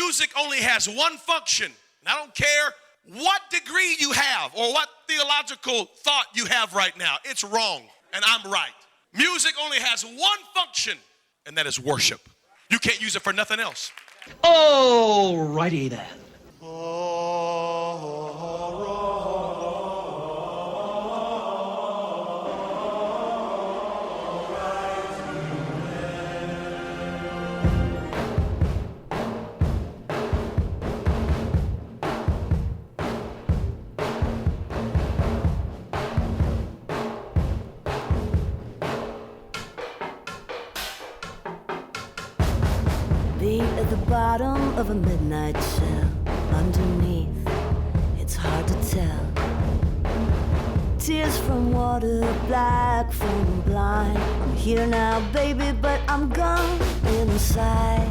Music only has one function, and I don't care what degree you have or what theological thought you have right now. It's wrong, and I'm right. Music only has one function, and that is worship. You can't use it for nothing else. Alrighty then. Be at the bottom of a midnight shell. Underneath, it's hard to tell. Tears from water, black from blind. I'm here now, baby, but I'm gone inside.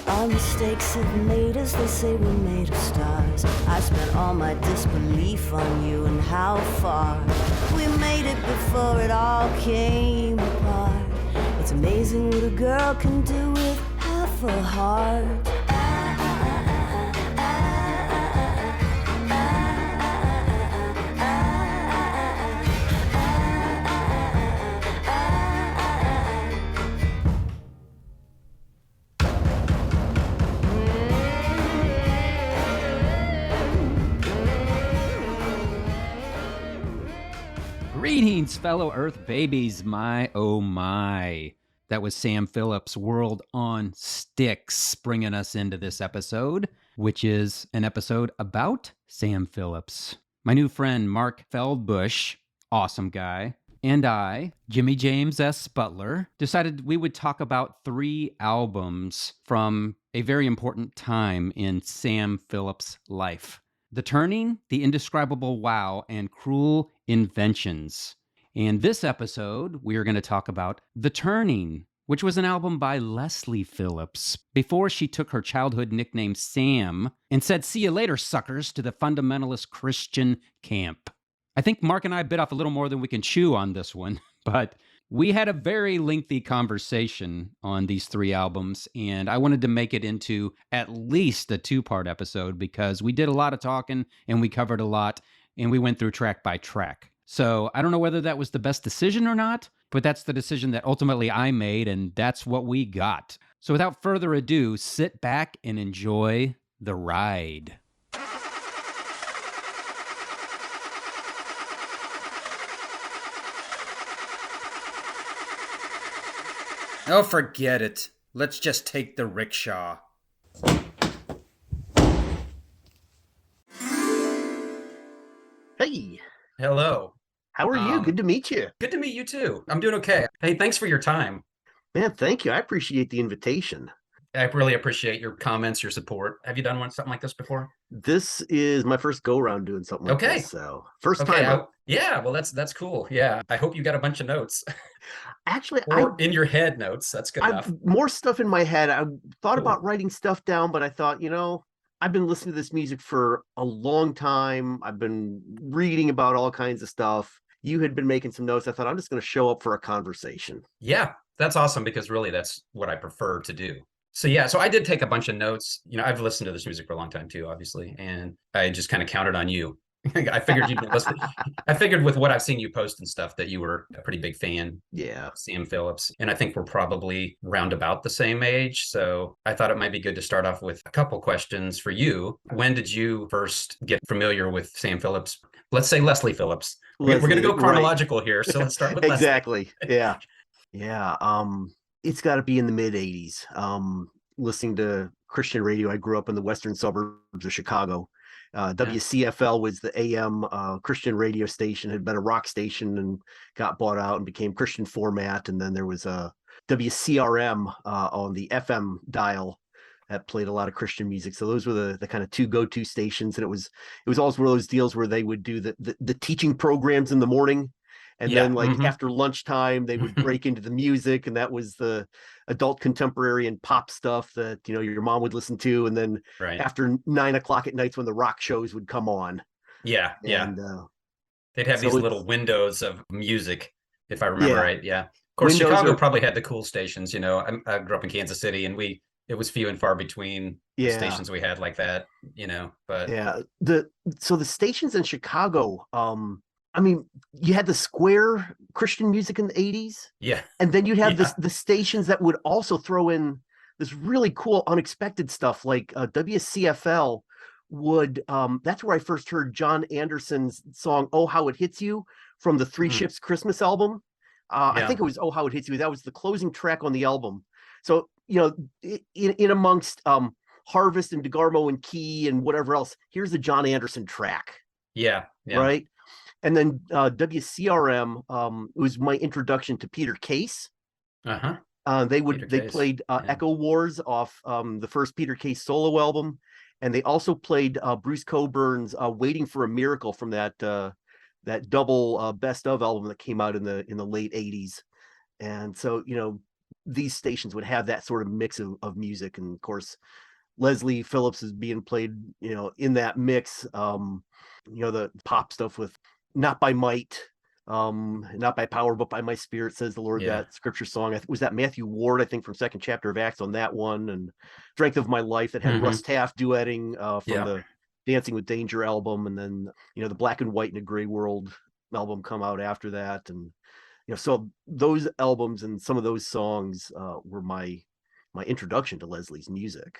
Our mistakes have made us, they say we're made of stars. I spent all my disbelief on you and how far we made it before it all came apart. It's amazing what a girl can do with half a heart. Greetings, fellow Earth babies. My, oh my. That was Sam Phillips' World on Sticks bringing us into this episode, which is an episode about Sam Phillips. My new friend, Mark Feldbush, awesome guy, and I, Jimmy James S. Butler, decided we would talk about 3 albums from a very important time in Sam Phillips' life. The Turning, The Indescribable Wow, and Cruel Inventions. In this episode, we are going to talk about The Turning, which was an album by Leslie Phillips, before she took her childhood nickname Sam and said, "See you later, suckers," to the fundamentalist Christian camp. I think Mark and I bit off a little more than we can chew on this one, but we had a very lengthy conversation on these 3 albums, and I wanted to make it into at least a 2-part episode because we did a lot of talking and we covered a lot and we went through track by track. So I don't know whether that was the best decision or not, but that's the decision that ultimately I made, and that's what we got. So without further ado, sit back and enjoy the ride. Oh, forget it. Let's just take the rickshaw. Hey, Hello. how are you? Good to meet you. Good to meet you too. I'm doing okay. Hey, thanks for your time. Man, thank you. I appreciate the invitation. I really appreciate your comments, your support. Have you done something like this before? This is my first go-around doing something like Okay. this, so first Okay. time. Yeah, well, that's cool. Yeah. I hope you got a bunch of notes Actually, or in your head notes. That's good enough. I've more stuff in my head. I thought Cool. about writing stuff down, but I thought, I've been listening to this music for a long time. I've been reading about all kinds of stuff. You had been making some notes. I thought I'm just going to show up for a conversation. Yeah, that's awesome because really that's what I prefer to do. So yeah, so I did take a bunch of notes. I've listened to this music for a long time too, obviously, and I just kind of counted on you. I figured you'd listen. I figured with what I've seen you post and stuff that you were a pretty big fan. Yeah. Of Sam Phillips. And I think we're probably round about the same age. So I thought it might be good to start off with a couple questions for you. When did you first get familiar with Sam Phillips? Let's say Leslie Phillips. We're going to go chronological here. So let's start with exactly. Yeah. Yeah. It's got to be in the mid 80s. Listening to Christian radio. I grew up in the western suburbs of Chicago. WCFL was the AM Christian radio station, had been a rock station and got bought out and became Christian format. And then there was a WCRM on the FM dial that played a lot of Christian music. So those were the kind of 2 go-to stations. And it was always one of those deals where they would do the teaching programs in the morning. And Yeah. then like after lunchtime, they would break into the music, and that was the adult contemporary and pop stuff that, you know, your mom would listen to. And then Right. after 9 o'clock at nights when the rock shows would come on. Yeah. Yeah. And They'd have so these it's, little windows of music, if I remember yeah, right. Yeah. Of course, windows Chicago are, probably had the cool stations. You know, I grew up in Kansas City, and it was few and far between the yeah, stations we had like that, you know, but yeah. So the stations in Chicago, I mean, you had the square Christian music in the 80s, yeah. and then you'd have Yeah. the stations that would also throw in this really cool, unexpected stuff like WCFL would. That's where I first heard John Anderson's song "Oh How It Hits You" from the Three Mhm. Ships Christmas album. I Yeah. think it was "Oh How It Hits You." That was the closing track on the album. So, you know, in amongst Harvest and DeGarmo and Key and whatever else, here's the John Anderson track, Yeah. Yeah. right? And then WCRM was my introduction to Peter Case. Uh-huh. They Peter Case. played Yeah. Echo Wars off the first Peter Case solo album, and they also played Bruce Coburn's "Waiting for a Miracle" from that double best of album that came out in the late 80s. And so, you know, these stations would have that sort of mix of music, and of course Leslie Phillips is being played, you know, in that mix. You know, the pop stuff with "Not by Might, not by power, but by my spirit, says the Lord," Yeah. that scripture song. Was that Matthew Ward, I think, from second chapter of Acts on that one, and "Strength of My Life" that had Russ Taff duetting from Yeah. the Dancing with Danger album, and then, you know, the Black and White in a Gray World album come out after that. And, you know, so those albums and some of those songs were my introduction to Leslie's music.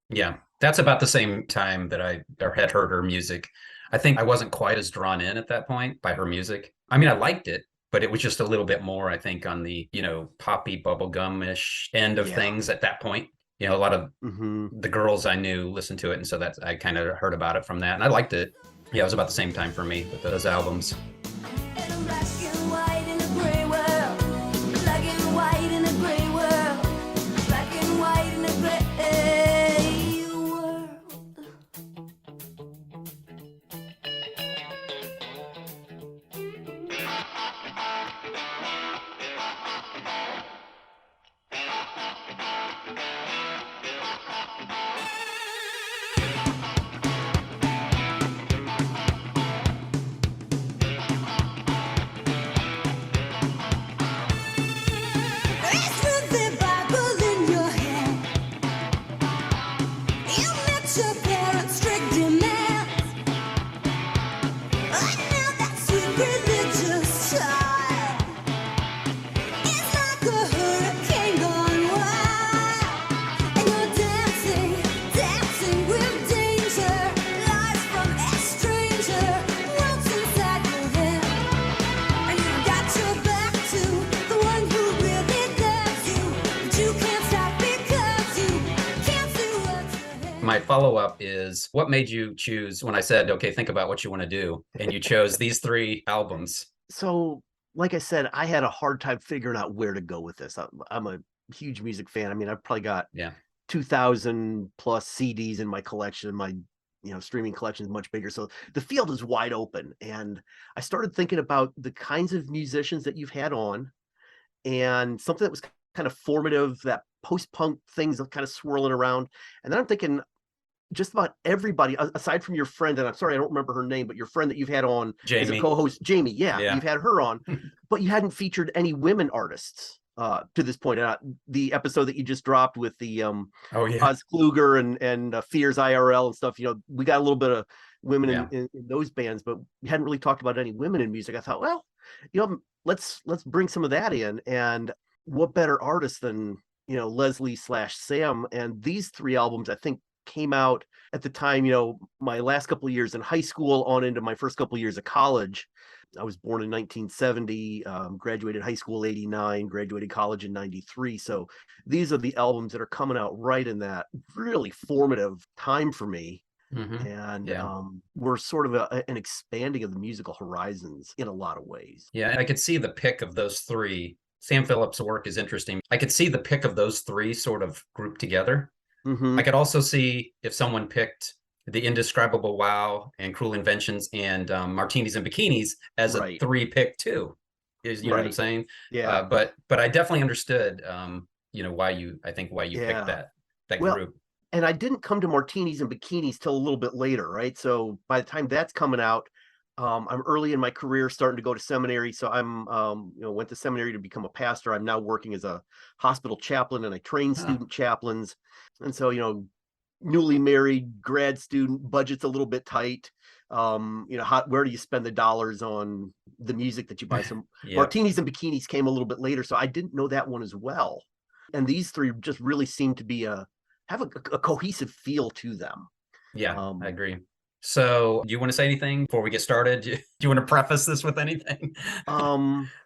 Yeah, that's about the same time that I had heard her music. I think I wasn't quite as drawn in at that point by her music. I mean, I liked it, but it was just a little bit more, I think, on the, you know, poppy bubblegum-ish end of Yeah. things at that point. You know, a lot of Mm-hmm. the girls I knew listened to it, and so that I kind of heard about it from that, and I liked it. Yeah, it was about the same time for me with those albums. In a black and white in a gray world, black and white in a gray world, black and white in a gray world. It's with the Bible in your hand. You met your parents' strict demands. I know that sweet religious child. It's like a hurricane gone wild. And you're dancing, dancing with danger. Lies from a stranger. What's inside your head? And you got your back to the one who really loves you. But you can't stop because you can't see what's ahead. My follow-up is, what made you choose, when I said, okay, think about what you want to do, and you chose these 3 albums? So, like I said, I had a hard time figuring out where to go with this. I'm a huge music fan. I mean, I've probably got Yeah. 2,000 plus CDs in my collection. My, you know, streaming collection is much bigger, so the field is wide open. And I started thinking about the kinds of musicians that you've had on, and something that was kind of formative, that post-punk things kind of swirling around. And then I'm thinking, just about everybody aside from your friend, and I'm sorry I don't remember her name, but your friend that you've had on as a Jamie. co-host, Jamie. Yeah, Yeah. you've had her on, but you hadn't featured any women artists to this point. The episode that you just dropped with the Oh, yeah. Oz Kluger and Fears IRL and stuff, you know, we got a little bit of women Yeah. in those bands, but we hadn't really talked about any women in music. I thought, well, you know, let's bring some of that in. And what better artist than, you know, Leslie/Sam? And these 3 albums, I think, came out at the time, you know, my last couple of years in high school on into my first couple of years of college. I was born in 1970, graduated high school 89, graduated college in 93. So these are the albums that are coming out right in that really formative time for me. Mhm. And Yeah. we're sort of an expanding of the musical horizons in a lot of ways. Yeah, I could see the pick of those 3. Sam Phillips' work is interesting. I could see the pick of those 3 sort of grouped together. Mhm. I could also see if someone picked the Indescribable Wow and Cruel Inventions and Martinis and Bikinis as Right. a 3 pick too. Is, you know what I'm Right. saying? Yeah. But I definitely understood, why you picked Yeah. that Well, group. and I didn't come to Martinis and Bikinis till a little bit later, right? So by the time that's coming out, I'm early in my career, starting to go to seminary. So I'm, went to seminary to become a pastor. I'm now working as a hospital chaplain, and I train Huh. student chaplains. And so, newly married grad student, budget's a little bit tight. Where do you spend the dollars on the music that you buy? So Yep. Martinis and Bikinis came a little bit later, so I didn't know that one as well. And these three just really seem to be have a cohesive feel to them. Yeah, I Um, agree. So, do you want to say anything before we get started? Do you want to preface this with anything?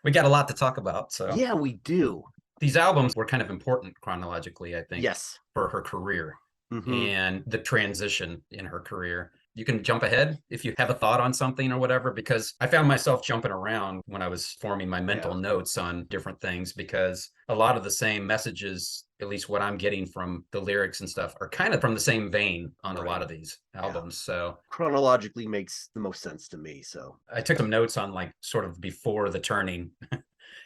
We got a lot to talk about. So, yeah, we do. these albums were kind of important chronologically, I think, Yes. for her career Hmm. and the transition in her career. You can jump ahead if you have a thought on something or whatever, because I found myself jumping around when I was forming my mental Yeah. notes on different things, because a lot of the same messages, at least what I'm getting from the lyrics and stuff, are kind of from the same vein on a lot Right. of these Yeah. albums. So Chronologically makes the most sense to me. So I took some notes on like sort of before the turning,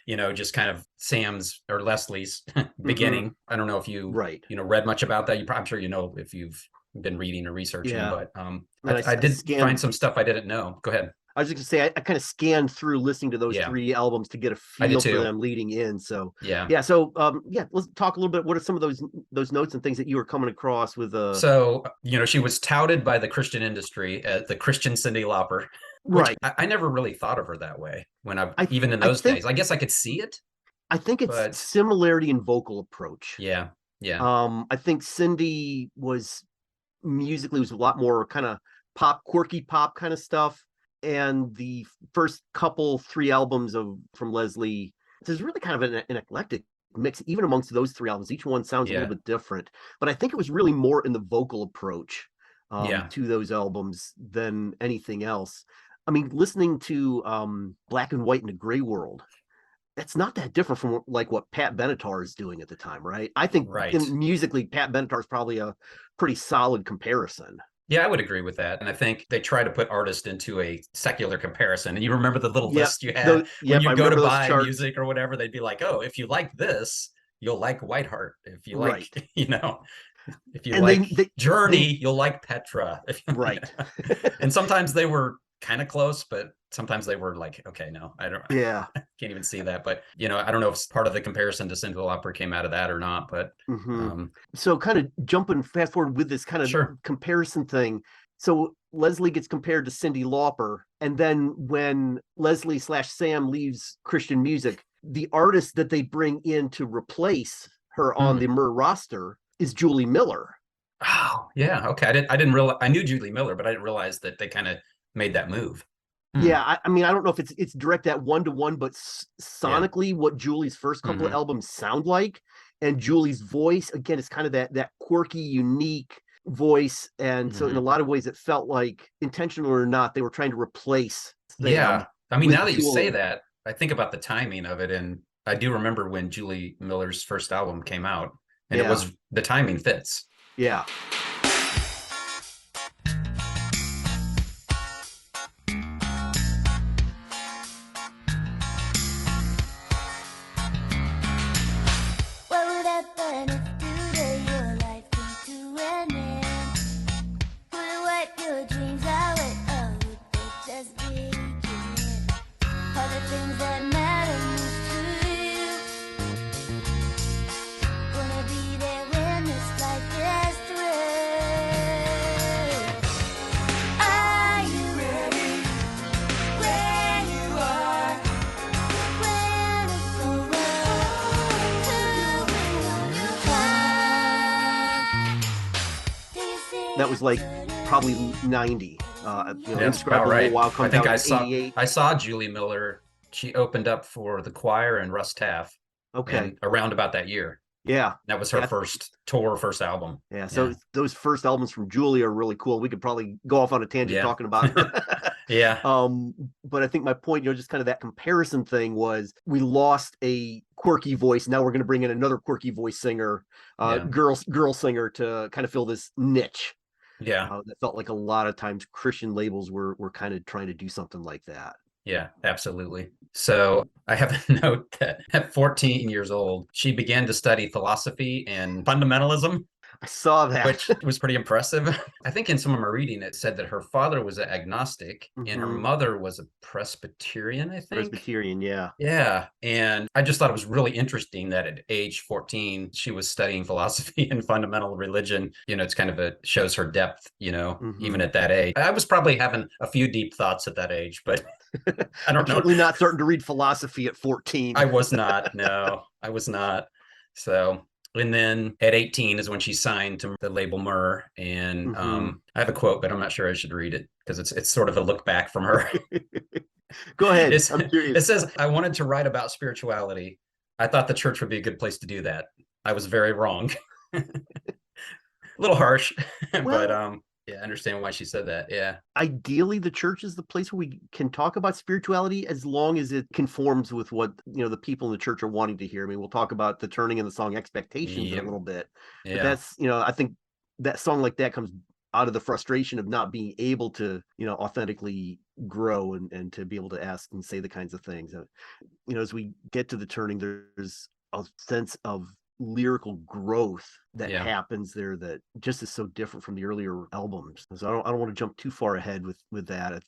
just kind of Sam's or Leslie's mhm. beginning. I don't know if you, Right. read much about that. I'm sure you know if you've been reading or researching, Yeah. but And I I did find scanned. some stuff I didn't know. Go ahead. I was just gonna say I kind of scanned through listening to those Yeah, three albums to get a I did feel for too. them leading in. So Yeah. yeah. So yeah, let's talk a little bit. What are some of those notes and things that you were coming across with So, she was touted by the Christian industry as the Christian Cyndi Lauper, which right. I never really thought of her that way when I even in I those think days. I guess I could see it, I think it's but similarity in vocal approach. yeah, yeah, I think Cindy was a lot more kind of pop, quirky pop kind of stuff. And the first couple three albums from Leslie, there's really kind of an eclectic mix, even amongst those three albums. Each one sounds a little yeah, bit different, but I think it was really more in the vocal approach yeah, to those albums than anything else. I mean, listening to Black and White in a Gray World, that's not that different from like what Pat Benatar is doing at the time, right? I think right. musically, Pat Benatar is probably a pretty solid comparison. Yeah, I would agree with that. And I think they try to put artists into a secular comparison. And you remember the little Yep, list you had when I you go to remember those buy charts. music or whatever, they'd be like, oh, if you like this, you'll like Whiteheart. If you like, Right, if you and like they Journey, you'll like Petra. right, And sometimes they were kind of close, but sometimes they were like, okay, no, I don't yeah. can't even see that. But I don't know if part of the comparison to Cyndi Lauper came out of that or not. But Hmm. um, So, kind of jumping fast forward with this kind of sure. comparison thing. So Leslie gets compared to Cyndi Lauper, and then when Leslie/Sam leaves Christian music, the artist that they bring in to replace her on Hmm. the Myrrh roster is Julie Miller. Oh, yeah. Okay. I didn't realize I knew Julie Miller, but I didn't realize that they kind of made that move. Hmm. Yeah, I mean, I don't know if it's direct at 1-to-1, but Yeah. sonically, what Julie's first couple of Hmm. albums sound like, and Julie's voice again is kind of that quirky, unique voice, and so in a Hmm. lot of ways, it felt like, intentional or not, they were trying to replace Sam Yeah. I mean, with now that you say Julie. that, I think about the timing of it, and I do remember when Julie Miller's first album came out, and it Yeah, was the timing fits. yeah. What would happen if today your life came to an end? Would it wipe your dreams away, or would they just begin? All the things that matter most to you, gonna be there when this life gets through. Are you ready? Where you are, where to go, who will you find? Do you see That was like probably 90. That's about Indescribable right. Wow I comes think out in 88. I saw Julie Miller. She opened up for the Choir and Russ Taff, Okay, and around about that year. yeah, That was her yeah, first tour, first album. yeah. So Yeah. those first albums from Julie are really cool. We could probably go off on a tangent Yeah. talking about her. Yeah. But I think my point, just kind of that comparison thing was we lost a quirky voice. Now we're going to bring in another quirky voice singer, Yeah. girl singer to kind of fill this niche. Yeah. That felt like a lot of times Christian labels were kind of trying to do something like that. Yeah, absolutely. So I have a note that at 14 years old, she began to study philosophy and fundamentalism, I saw that. which was pretty impressive. I think in some of my reading, it said that her father was an agnostic and her Mhm. mother was a Presbyterian, I think. Presbyterian, yeah. Yeah. And I just thought it was really interesting that at age 14, she was studying philosophy and fundamental religion. It's kind of shows her depth, even Mhm. at that age. I was probably having a few deep thoughts at that age, but I don't know. Certainly not starting to read philosophy at 14. I was not. No, I was not. So, and then at 18 is when she signed to the label Myrrh. And Mhm. I have a quote, but I'm not sure I should read it because it's sort of a look back from her. Go ahead. It's, I'm it curious. says, I wanted to write about spirituality. I thought the church would be a good place to do that. I was very wrong. A little harsh, but Well, yeah, I understand why she said that. Yeah. ideally, the church is the place where we can talk about spirituality as long as it conforms with what the people in the church are wanting to hear. I mean, we'll talk about the turning in the song Expectations in a Yep. little bit, but Yeah. that's I think that song like that comes out of the frustration of not being able to authentically grow and to be able to ask and say the kinds of things. As we get to the turning, there's a sense of lyrical growth that Yeah. happens there that just is so different from the earlier albums. So I don't want to jump too far ahead with that.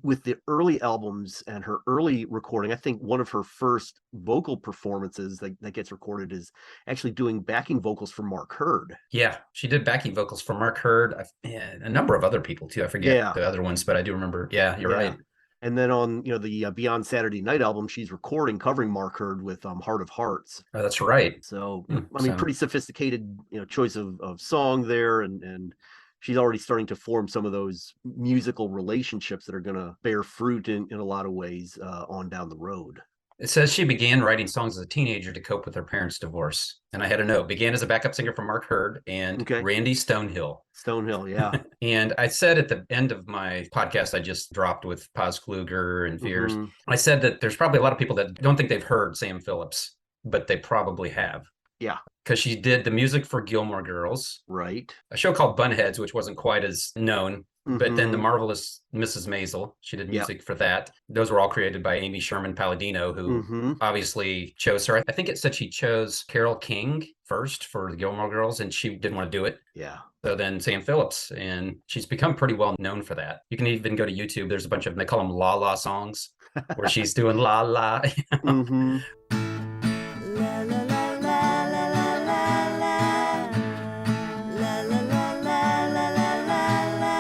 With the early albums and her early recording, I think one of her first vocal performances that gets recorded is actually doing backing vocals for Mark Hurd. Yeah, she did backing vocals for Mark Hurd, a number of other people too. I forget Yeah. the other ones, but I do remember. Yeah, you're Yeah. right. And then on the Beyond Saturday Night album, she's recording covering Mark Hurd with Heart of Hearts. Oh, that's right. So I mean, So pretty sophisticated choice of song there, and she's already starting to form some of those musical relationships that are going to bear fruit in a lot of ways on down the road. it says she began writing songs as a teenager to cope with her parents' divorce. And I had a note, began as a backup singer for Mark Hurd and Okay, Randy Stonehill. Stonehill, yeah. And I said at the end of my podcast I just dropped with Paz Kluger and Fears, Mhm. I said that there's probably a lot of people that don't think they've heard Sam Phillips, but they probably have. Yeah, Because she did the music for Gilmore Girls, right. a show called Bunheads, which wasn't quite as known, but then The Mhm. Marvelous Mrs. Maisel, she did Yep. music for that. Those were all created by Amy Sherman Palladino, who Mhm. obviously chose her. I think it said she chose Carole King first for the Gilmore Girls, and she didn't want to do it. Yeah. So then Sam Phillips, and she's become pretty well known for that. You can even go to YouTube. There's a bunch of them, they call them la la songs, where she's doing la la. Mhm. La la la la la la la la. La la la la la la la la.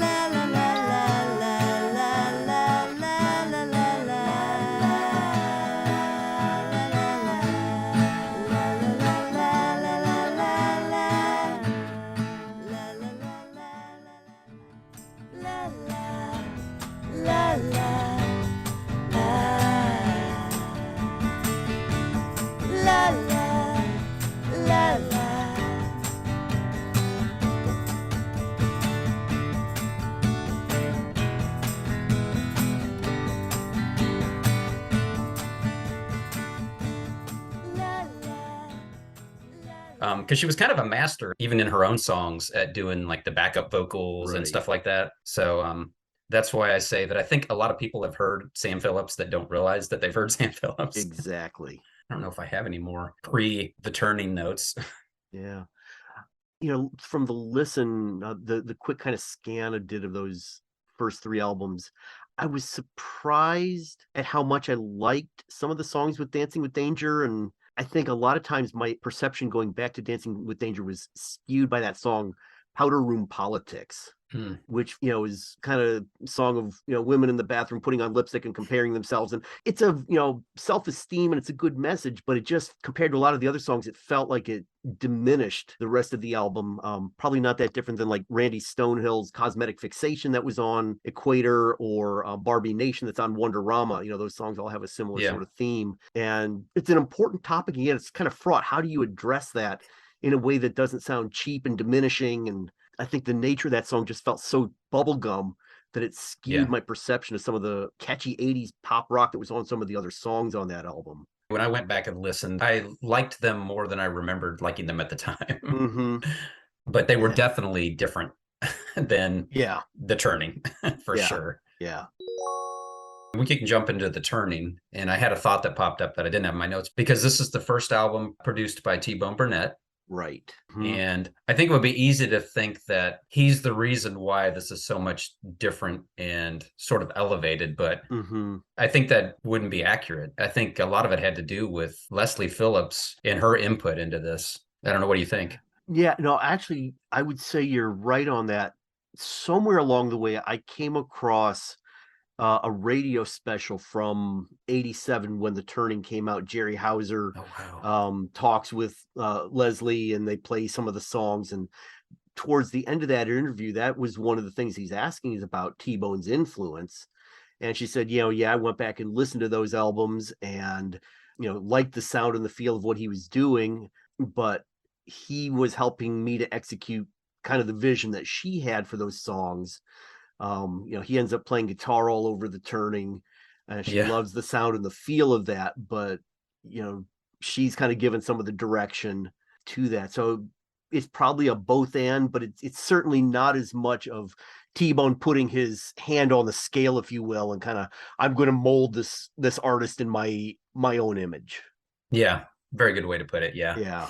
La la la la la la la la la la la la. Because she was kind of a master, even in her own songs, at doing like the backup vocals and Right. stuff like that. So that's why I say that I think a lot of people have heard Sam Phillips that don't realize that they've heard Sam Phillips. Exactly. I don't know if I have any more pre the turning notes. Yeah. From the listen, the quick kind of scan I did of those first three albums, I was surprised at how much I liked some of the songs with Dancing with Danger. And I think a lot of times my perception going back to Dancing with Danger was skewed by that song, Powder Room Politics. Hmm. Which is kind of song of women in the bathroom putting on lipstick and comparing themselves, and it's a self-esteem, and it's a good message, but it just, compared to a lot of the other songs, it felt like it diminished the rest of the album. Probably not that different than like Randy Stonehill's Cosmetic Fixation that was on Equator, or Barbie Nation that's on Wonderama. Those songs all have a similar Yeah. sort of theme, and it's an important topic. Again, it's kind of fraught. How do you address that in a way that doesn't sound cheap and diminishing? And I think the nature of that song just felt so bubblegum that it skewed Yeah. my perception of some of the catchy 80s pop rock that was on some of the other songs on that album. When I went back and listened, I liked them more than I remembered liking them at the time. Mm-hmm. But they were Yeah. definitely different than Yeah. the turning, for Yeah. sure. Yeah. We can jump into the turning. And I had a thought that popped up that I didn't have in my notes because this is the first album produced by T-Bone Burnett. Right. Mhm. And I think it would be easy to think that he's the reason why this is so much different and sort of elevated, but I think that wouldn't be accurate. I think a lot of it had to do with Leslie Phillips and her input into this. I don't know. What do you think? Yeah, no, actually, I would say you're right on that. Somewhere along the way, I came across a radio special from '87 when The Turning came out. Jerry Hauser Oh, wow. talks with Leslie, and they play some of the songs. And towards the end of that interview, that was one of the things he's asking is about T-Bone's influence. And she said, yeah, I went back and listened to those albums and, liked the sound and the feel of what he was doing, but he was helping me to execute kind of the vision that she had for those songs. He ends up playing guitar all over The Turning, and she Yeah. loves the sound and the feel of that, but, she's kind of given some of the direction to that. So it's probably a both and, but it's certainly not as much of T-Bone putting his hand on the scale, if you will, and kind of, I'm going to mold this artist in my own image. Yeah. Very good way to put it. Yeah. Yeah.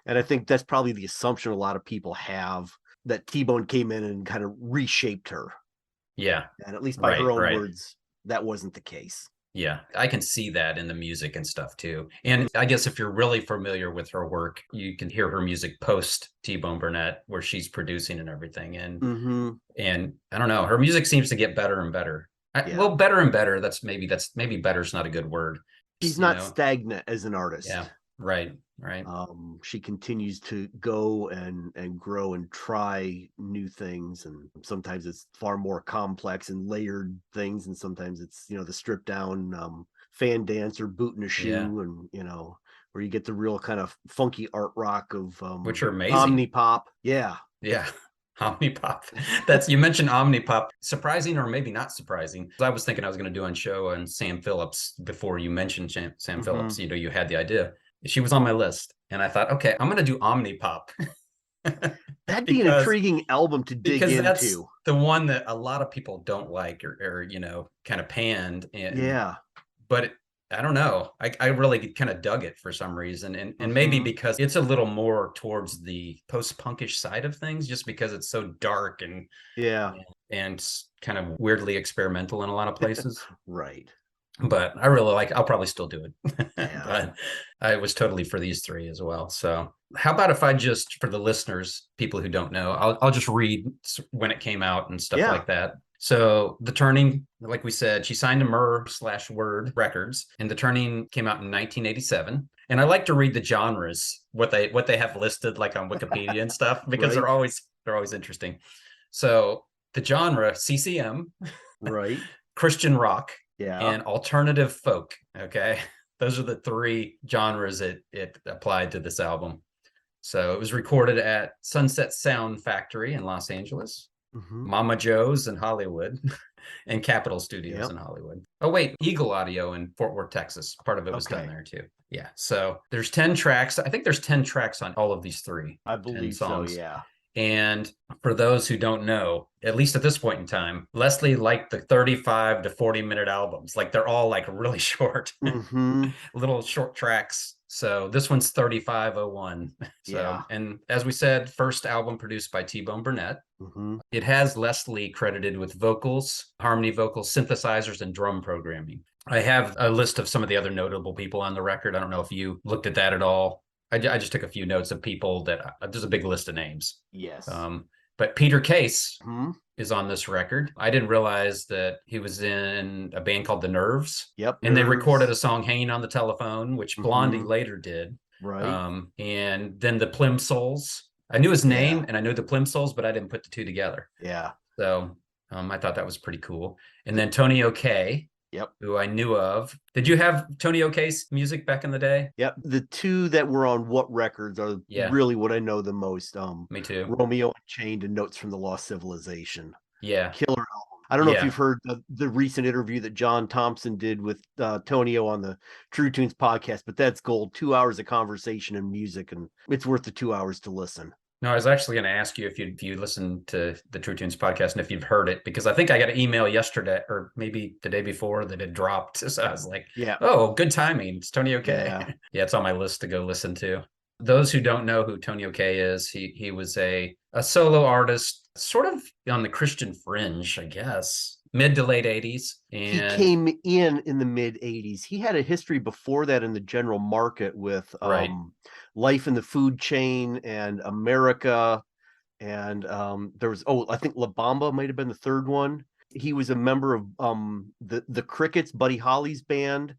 And I think that's probably the assumption a lot of people have, that T-Bone came in and kind of reshaped her. Yeah. And at least by her Right, own right. words, that wasn't the case. Yeah, I can see that in the music and stuff too. And I guess if you're really familiar with her work, you can hear her music post T-Bone Burnett, where she's producing and everything. And I don't know, her music seems to get better and better. Yeah. Well, better and better. That's maybe better's not a good word. She's not stagnant as an artist. Yeah, right. She continues to go and grow and try new things, and sometimes it's far more complex and layered things, and sometimes it's the stripped down fan dance or boot in a shoe, and where you get the real kind of funky art rock of Which are amazing. Omnipop. Yeah Omnipop. You mentioned Omnipop. Surprising or maybe not surprising. I was thinking I was going to do a show on Sam Phillips before you mentioned Sam Phillips. You had the idea. She was on my list, and I thought, okay, I'm going to do Omnipop. That'd be an intriguing album to dig into. That's the one that a lot of people don't like or kind of panned. But I don't know. I really kind of dug it for some reason. And maybe because it's a little more towards the post-punkish side of things, just because it's so dark and kind of weirdly experimental in a lot of places. Right. But I really I'll probably still do it. But I was totally for these three as well. So how about if I just, for the listeners, people who don't know, I'll just read when it came out and stuff like that. So The Turning, like we said, she signed to Myrrh/Word Records, and The Turning came out in 1987. And I like to read the genres, what they have listed like on Wikipedia and stuff, because they're always interesting. So the genre, CCM, right, Christian rock, and alternative folk. Okay, those are the three genres it applied to this album. So it was recorded at Sunset Sound Factory in Los Angeles, Mama Joe's in Hollywood, and Capitol Studios in Hollywood. Oh wait, Eagle Audio in Fort Worth, Texas. Part of it was done there too. Yeah. So there's 10 tracks. I think there's 10 tracks on all of these three. I believe so. Yeah. And for those who don't know, at least at this point in time, Leslie liked the 35 to 40-minute albums. Like they're all like really short, little short tracks. So this one's 35:01. So, and as we said, first album produced by T-Bone Burnett. It has Leslie credited with vocals, harmony vocals, synthesizers, and drum programming. I have a list of some of the other notable people on the record. I don't know if you looked at that at all. I just took a few notes of people that there's a big list of names. Yes. But Peter Case is on this record. I didn't realize that he was in a band called The Nerves. Yep. And they recorded a song, Hanging on the Telephone, which Blondie later did. Right. And then the Plimsouls. I knew his name and I knew the Plimsouls, but I didn't put the two together. Yeah. So I thought that was pretty cool. And then Tony O'Kay. Yep. Who I knew of. Did you have Tony O'Kay's music back in the day? Yep. The two that were on What Records are really what I know the most. Me too. Romeo Unchained and Notes from the Lost Civilization. Yeah. Killer album. I don't know if you've heard the recent interview that John Thompson did with Tonio on the True Tunes podcast, but that's gold. 2 hours of conversation and music, and it's worth the 2 hours to listen. No, I was actually going to ask you if you listened to the True Tunes podcast and if you've heard it, because I think I got an email yesterday or maybe the day before that it dropped. So I was like, Yeah. oh, good timing. It's Tony Okay. Yeah. Yeah, it's on my list to go listen to. Those who don't know who Tony Okay is, he was a solo artist, sort of on the Christian fringe, I guess, mid to late 80s. He And came in the mid 80s. He had a history before that in the general market with Right. Life in the Food Chain and America. And there was, I think La Bamba might have been the third one. He was a member of the Crickets, Buddy Holly's band,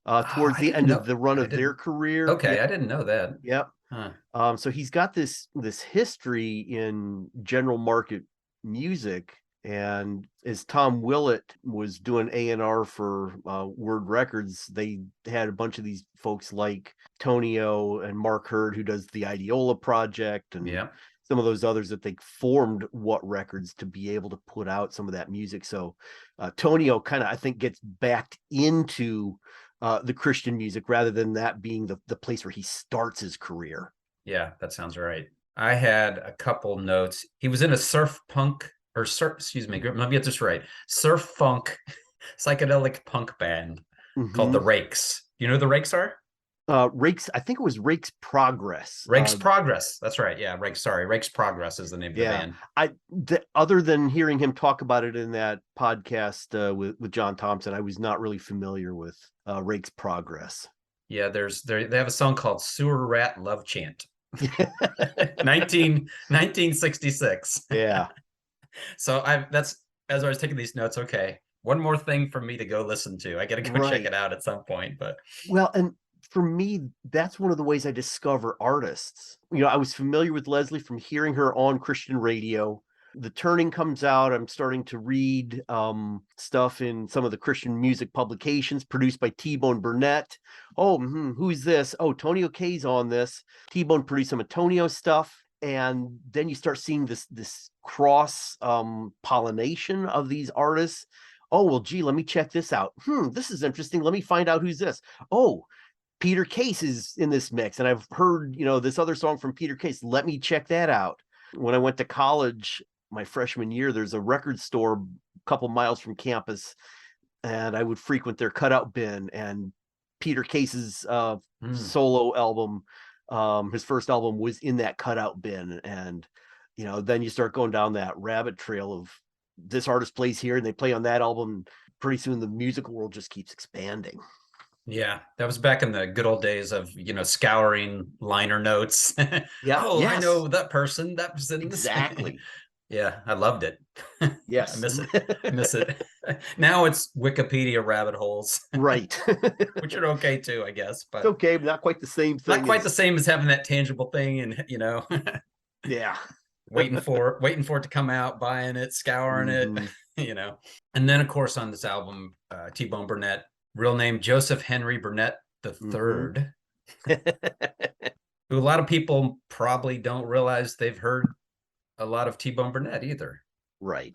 towards I the didn't end know. of the run I of their didn't. career. Okay, I didn't know that. Yep. Huh. So he's got this history in general market music. And as Tom Willett was doing A&R for Word Records, they had a bunch of these folks like Tonio and Mark Hurd, who does the Ideola Project, and Yeah. some of those others that they formed What Records to be able to put out some of that music. So Tonio kind of, I think, gets backed into the Christian music rather than that being the place where he starts his career. Yeah, that sounds right. I had a couple notes. He was in a surf punk or excuse me, let me get this right. Surf funk psychedelic punk band called the Rakes. You know who the Rakes are? Rakes, I think it was Rakes Progress. Rakes Progress. That's right. Yeah, Rakes. Sorry, Rakes Progress is the name of the band. Other than hearing him talk about it in that podcast with John Thompson, I was not really familiar with Rakes Progress. Yeah, they have a song called Sewer Rat Love Chant. 1966. Yeah. So that's as I was taking these notes. Okay, one more thing for me to go listen to. I got to go check it out at some point. But and for me, that's one of the ways I discover artists. I was familiar with Leslie from hearing her on Christian radio. The Turning comes out. I'm starting to read stuff in some of the Christian music publications produced by T-Bone Burnett. Who's this? Oh, Tony Okay's on this. T-Bone produced some of Tonio's stuff. And then you start seeing this cross pollination of these artists. Oh, well, gee, let me check this out. This is interesting. Let me find out who's this. Oh, Peter Case is in this mix. And I've heard, this other song from Peter Case. Let me check that out. When I went to college, my freshman year, there's a record store a couple miles from campus, and I would frequent their cutout bin, and Peter Case's solo album, his first album, was in that cutout bin. And then you start going down that rabbit trail of this artist plays here and they play on that album. Pretty soon the musical world just keeps expanding. Yeah, that was back in the good old days of scouring liner notes. Yeah. I know that person. That was in exactly. Yeah, I loved it. Yes. I miss it. I miss it. Now it's Wikipedia rabbit holes. Right. Which are okay too, I guess. But it's okay, but not quite the same thing. Not quite the same as having that tangible thing and yeah. waiting for it to come out, buying it, scouring it, And then of course on this album, T-Bone Burnett, real name Joseph Henry Burnett III, who a lot of people probably don't realize they've heard a lot of T-Bone Burnett either. Right.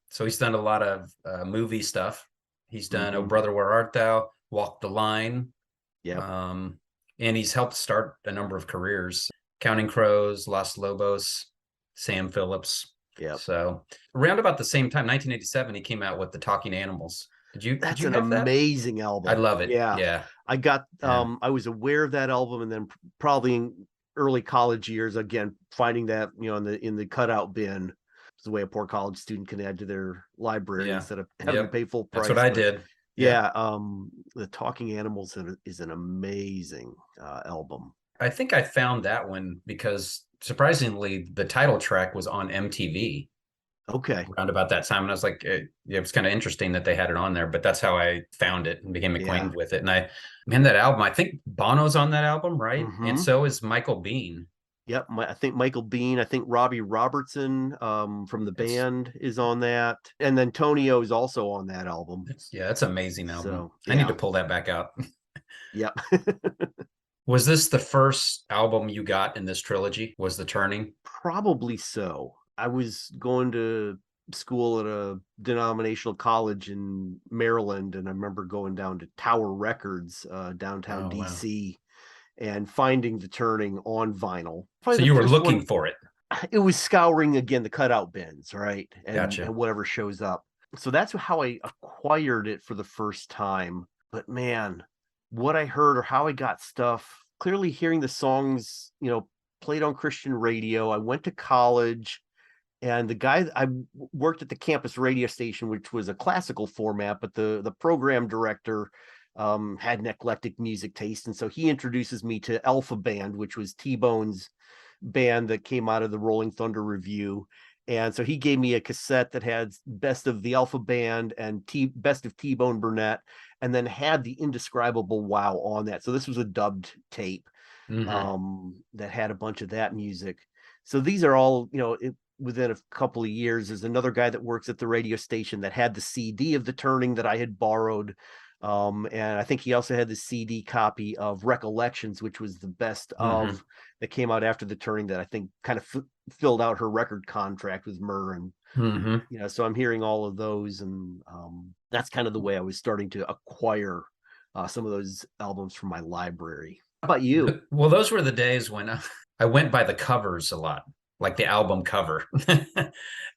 So he's done a lot of movie stuff. He's done Oh Brother, Where Art Thou, Walk the Line. Yeah. And he's helped start a number of careers. Counting Crows, Los Lobos, Sam Phillips. Yeah. So around about the same time, 1987, he came out with the Talking Animals. That's an amazing album. I love it. Yeah. I got I was aware of that album, and then probably in early college years, again, finding that in the cutout bin is the way a poor college student can add to their library instead of having to pay full price. That's what I did. Yeah. The Talking Animals is an amazing album. I think I found that one because surprisingly the title track was on MTV. Okay. Around about that time. And I was like, it was kind of interesting that they had it on there, but that's how I found it and became acquainted with it. And that album, I think Bono's on that album, right? And so is Michael Bean. Yep. I think Michael Bean, I think Robbie Robertson from the band is on that. And then Tonio is also on that album. Yeah, that's an amazing album. So, I need to pull that back out. Yep. Was this the first album you got in this trilogy? Was The Turning? Probably so. I was going to school at a denominational college in Maryland, and I remember going down to Tower Records downtown DC and finding The Turning on vinyl. So you were looking for it? it was scouring again the cutout bins, right? Gotcha. And whatever shows up. So that's how I acquired it for the first time. But man, what I heard or how I got stuff, clearly hearing the songs, played on Christian radio. I went to college, and the guy I worked at the campus radio station, which was a classical format, but the program director had an eclectic music taste, and so he introduces me to Alpha Band, which was T-Bone's band that came out of the Rolling Thunder Review. And so he gave me a cassette that had Best of the Alpha Band and Best of T-Bone Burnett, and then had the Indescribable Wow on that. So this was a dubbed tape that had a bunch of that music. So these are all, within a couple of years. There's another guy that works at the radio station that had the CD of The Turning that I had borrowed. And I think he also had the CD copy of Recollections, which was the best of that came out after The Turning, that I think kind of filled out her record contract with Murr. And, so I'm hearing all of those. And that's kind of the way I was starting to acquire some of those albums from my library. How about you? Well, those were the days when I went by the covers a lot, like the album cover.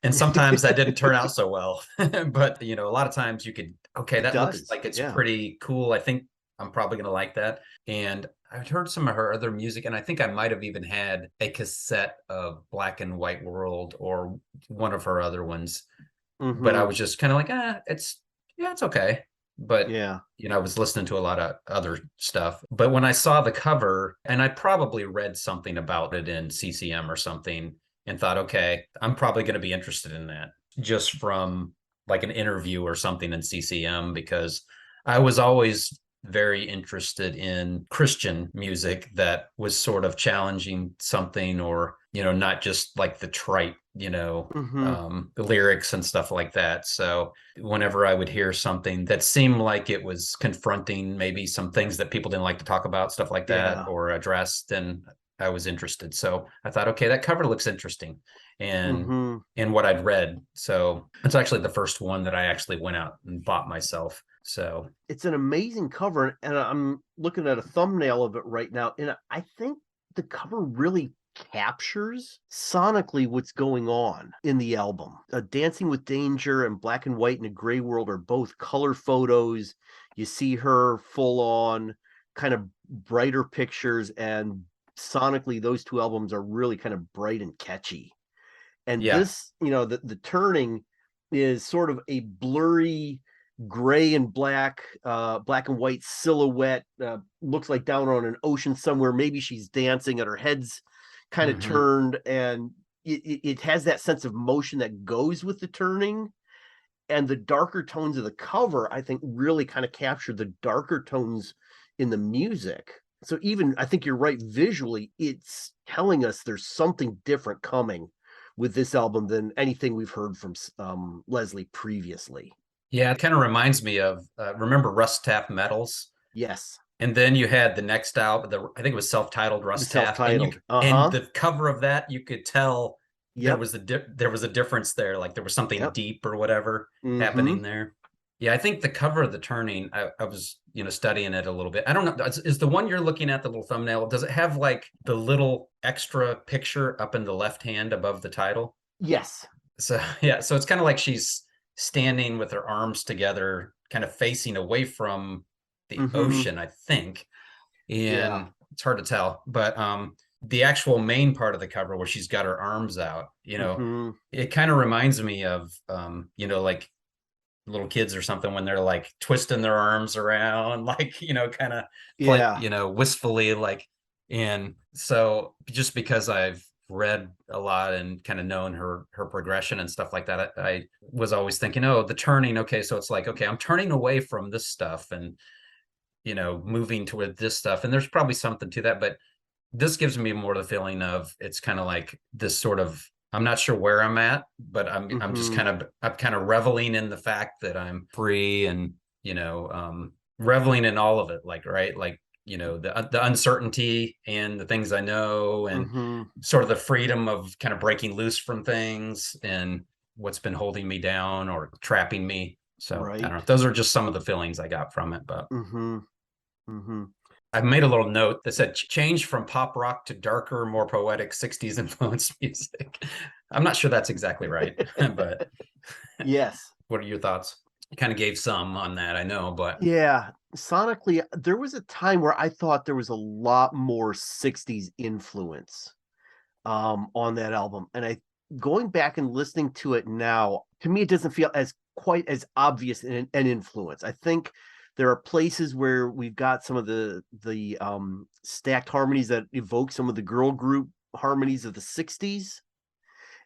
And sometimes that didn't turn out so well. But, a lot of times you could, okay, that looks like it's pretty cool. I think I'm probably going to like that. And I've heard some of her other music, and I think I might have even had a cassette of Black and White World or one of her other ones. But I was just kind of like, it's okay. But I was listening to a lot of other stuff. But when I saw the cover, and I probably read something about it in CCM or something, and thought, okay, I'm probably going to be interested in that, just from like an interview or something in CCM, because I was always very interested in Christian music that was sort of challenging something, or not just like the trite the lyrics and stuff like that. So whenever I would hear something that seemed like it was confronting maybe some things that people didn't like to talk about, stuff like that, or address, then I was interested. So I thought, okay, that cover looks interesting, and what I'd read. So it's actually the first one that I actually went out and bought myself. So it's an amazing cover, and I'm looking at a thumbnail of it right now, and I think the cover really captures sonically what's going on in the album. Dancing with Danger and Black and White in a Gray World are both color photos. You see her full on kind of brighter pictures, and sonically those two albums are really kind of bright and catchy. And this, the Turning is sort of a blurry gray and black and white silhouette, looks like down on an ocean somewhere. Maybe she's dancing and her head's kind of turned, and it has that sense of motion that goes with the turning. And the darker tones of the cover, I think, really kind of capture the darker tones in the music. So even, I think you're right, visually, it's telling us there's something different coming with this album than anything we've heard from Leslie previously. Yeah, it kind of reminds me of, remember Rust Taff Metals? Yes. And then you had the next album, I think it was self-titled Rust Taff. And the cover of that, you could tell there was a difference there. Like there was something deep or whatever happening there. Yeah, I think the cover of The Turning, I was, studying it a little bit. I don't know. Is the one you're looking at, the little thumbnail, does it have like the little extra picture up in the left hand above the title? Yes. So, so it's kind of like she's standing with her arms together, kind of facing away from the ocean, I think. And it's hard to tell. But the actual main part of the cover where she's got her arms out, it kind of reminds me of, like little kids or something when they're like twisting their arms around, like, kind of wistfully, like. And so just because I've read a lot and kind of known her progression and stuff like that, I was always thinking, The Turning, okay, so it's like, okay, I'm turning away from this stuff and moving toward this stuff, and there's probably something to that, but this gives me more the feeling of, it's kind of like this sort of, I'm not sure where I'm at, but I'm just kind of reveling in the fact that I'm free, and reveling in all of it, like, right, like, the uncertainty and the things I know, and sort of the freedom of kind of breaking loose from things and what's been holding me down or trapping me. So I don't know. Those are just some of the feelings I got from it. But I made a little note that said change from pop rock to darker, more poetic 60s influenced music. I'm not sure that's exactly right, but Yes. what are your thoughts? You kind of gave some on that, I know, but Yeah. Sonically, there was a time where I thought there was a lot more 60s influence on that album. And I going back and listening to it now, to me, it doesn't feel as quite as obvious an influence. I think there are places where we've got some of the stacked harmonies that evoke some of the girl group harmonies of the 60s.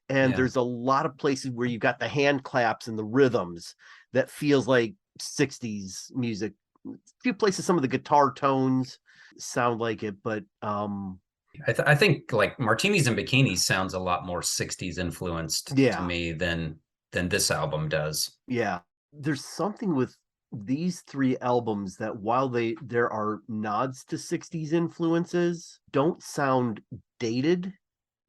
And yeah. there's a lot of places where you've got the hand claps and the rhythms that feels like 60s music. A few places, some of the guitar tones sound like it, but I think like Martinis and Bikinis sounds a lot more 60s influenced to yeah, me than this album does. yeah. There's something with these three albums that while there are nods to 60s influences, don't sound dated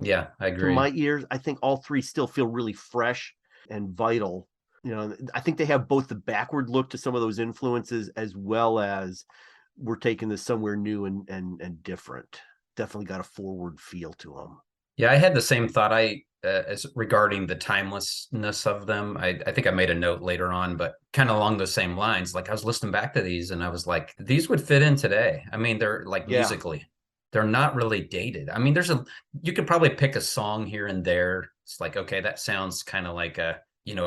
Yeah, I to agree. my ears. I think all three still feel really fresh and vital. You know, I think they have both the backward look to some of those influences as well as we're taking this somewhere new and different. Definitely got a forward feel to them. Yeah, I had the same thought. As regarding the timelessness of them. I think I made a note later on, but kind of along those same lines. Like I was listening back to these, and I was like, these would fit in today. I mean, they're like Yeah. musically, they're not really dated. I mean, you could probably pick a song here and there. It's like, okay, that sounds kind of like it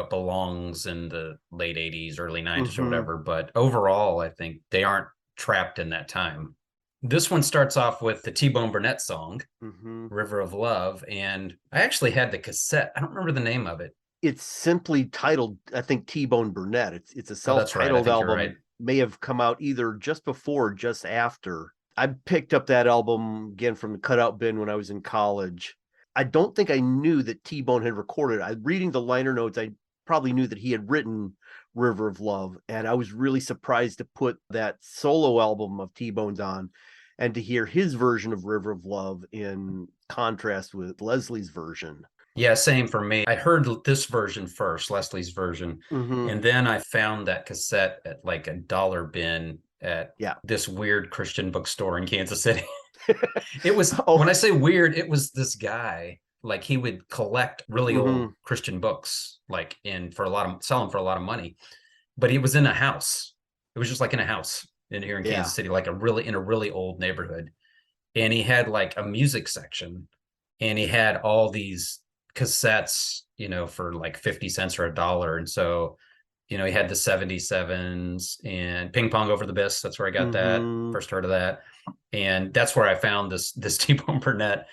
belongs in the late '80s, early '90s, or Mm-hmm. whatever. But overall, I think they aren't trapped in that time. This one starts off with the T-Bone Burnett song, Mm-hmm. River of Love. And I actually had the cassette. I don't remember the name of it. It's simply titled, I think, T-Bone Burnett. It's a Oh, that's right. I self-titled think you're right. album. May have come out either just before or just after. I picked up that album again from the cutout bin when I was in college. I don't think I knew that T-Bone had recorded. Reading the liner notes, I probably knew that he had written River of Love, and I was really surprised to put that solo album of T-Bone's on and to hear his version of River of Love in contrast with Leslie's version. Yeah, same for me. I heard this version first, Leslie's version. Mm-hmm. And then I found that cassette at like a dollar bin at Yeah. this weird Christian bookstore in Kansas City. It was, Oh, when I say weird, it was this guy, like he would collect really mm-hmm. old Christian books, like sell them for a lot of money. But he was in a house. It was just like in a house in here in Yeah. Kansas City, like in a really old neighborhood. And he had like a music section, and he had all these cassettes, for like 50 cents or a dollar. And so, he had the 77s and Ping Pong Over the Abyss. That's where I got that. Mm-hmm. First heard of that. And that's where I found this T-Bone Burnett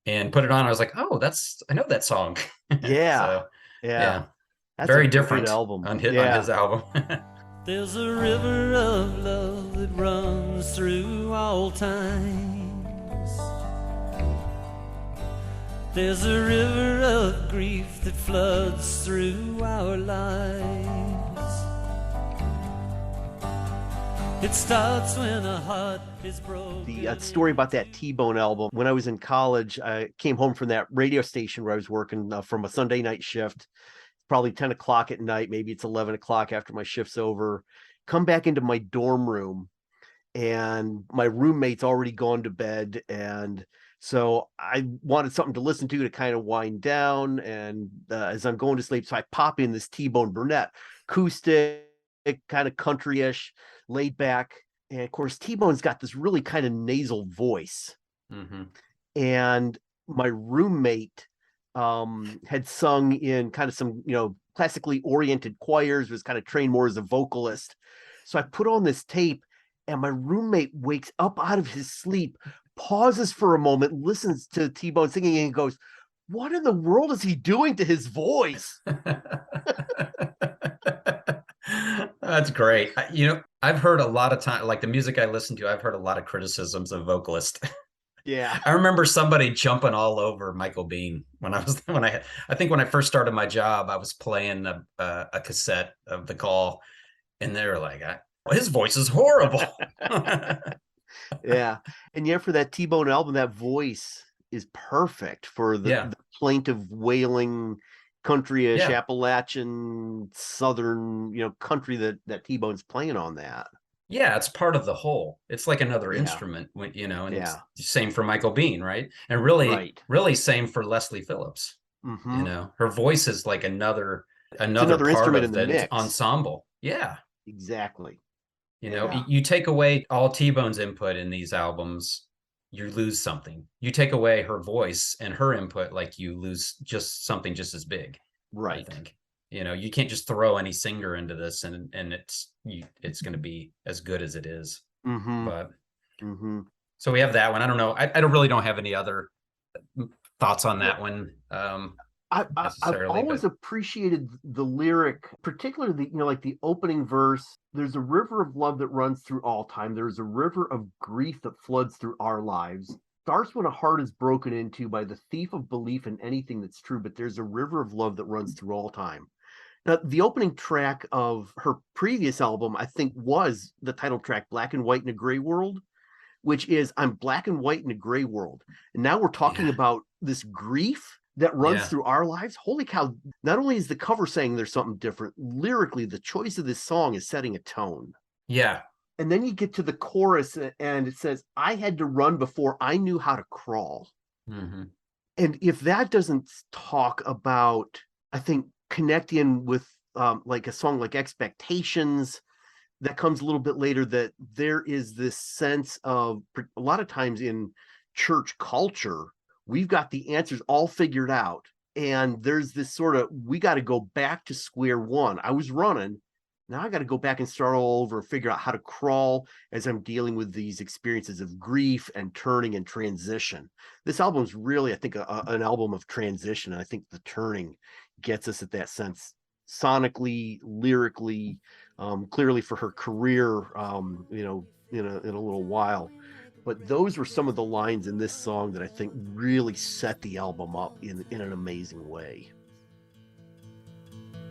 and put it on. I was like, oh, I know that song. Yeah. So Yeah. yeah, That's very a great different album. on Yeah. his album. There's a river of love that runs through all times. There's a river of grief that floods through our lives. It starts when a heart is broken. The story about that T-Bone album, when I was in college, I came home from that radio station where I was working from a Sunday night shift, probably 10 o'clock at night, maybe it's 11 o'clock after my shift's over, come back into my dorm room, and my roommate's already gone to bed. And so I wanted something to listen to kind of wind down. And as I'm going to sleep, so I pop in this T-Bone Burnett, acoustic, kind of country-ish, laid back. And of course, T-Bone's got this really kind of nasal voice. Mm-hmm. And my roommate had sung in kind of some, classically oriented choirs, was kind of trained more as a vocalist. So I put on this tape, and my roommate wakes up out of his sleep, pauses for a moment, listens to T-Bone singing, and goes, "What in the world is he doing to his voice?" That's great. I've heard a lot of time, like the music I listen to, I've heard a lot of criticisms of vocalists. Yeah. I remember somebody jumping all over Michael Biehn I think when I first started my job, I was playing a cassette of The Call, and they were like, his voice is horrible. Yeah. And yet for that T-Bone album, that voice is perfect for the plaintive wailing country-ish Appalachian Southern, country that T-Bone's playing on that. Yeah, it's part of the whole. It's like another Yeah. instrument, and it's Yeah. same for Michael Bean, right? And really, Right. really same for Leslie Phillips. Mm-hmm. Her voice is like It's another another part instrument in of the the mix. ensemble. Yeah. Exactly. Yeah. You take away all T-Bone's input in these albums, you lose something. You take away her voice and her input, like you lose just something just as big, I Right. think. You can't just throw any singer into this and it's going to be as good as it is. Mm-hmm. But Mm-hmm. so we have that one. I don't know. I don't have any other thoughts on that one I've necessarily, always but appreciated the lyric, particularly like the opening verse. There's a river of love that runs through all time. There's a river of grief that floods through our lives. Starts when a heart is broken into by the thief of belief in anything that's true, but there's a river of love that runs through all time. Now, the opening track of her previous album, I think, was the title track, Black and White in a Gray World, which is I'm black and white in a gray world. And now we're talking yeah, about this grief that runs yeah, through our lives. Holy cow. Not only is the cover saying there's something different, lyrically, the choice of this song is setting a tone. yeah, And then you get to the chorus and it says, I had to run before I knew how to crawl. hmm And if that doesn't talk about, I think, connecting with like a song like Expectations, that comes a little bit later, that there is this sense of a lot of times in church culture, we've got the answers all figured out. And there's this sort of, we got to go back to square one. I was running. Now I got to go back and start all over and figure out how to crawl as I'm dealing with these experiences of grief and turning and transition. This album is really, I think, an album of transition. And I think the turning gets us at that sense sonically, lyrically, clearly for her career, in a little while. But those were some of the lines in this song that I think really set the album up in an amazing way.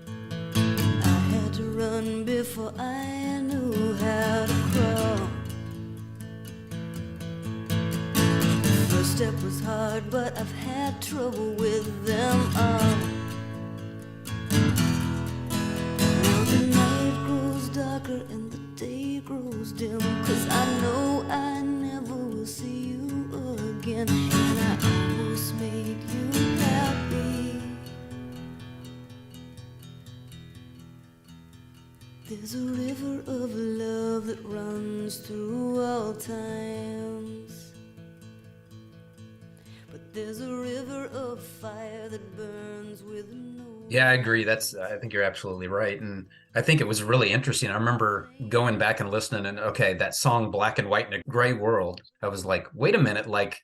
I had to run before I knew how to crawl. First step was hard, but I've had trouble with them all. Now the night grows darker and the day grows dim, 'cause I know I never will see you again, and I almost made you happy. There's a river of love that runs through all times, but there's a river of fire that burns with no. Yeah, I agree. I think you're absolutely right. And I think it was really interesting. I remember going back and listening and okay, that song Black and White in a Gray World. I was like, wait a minute, like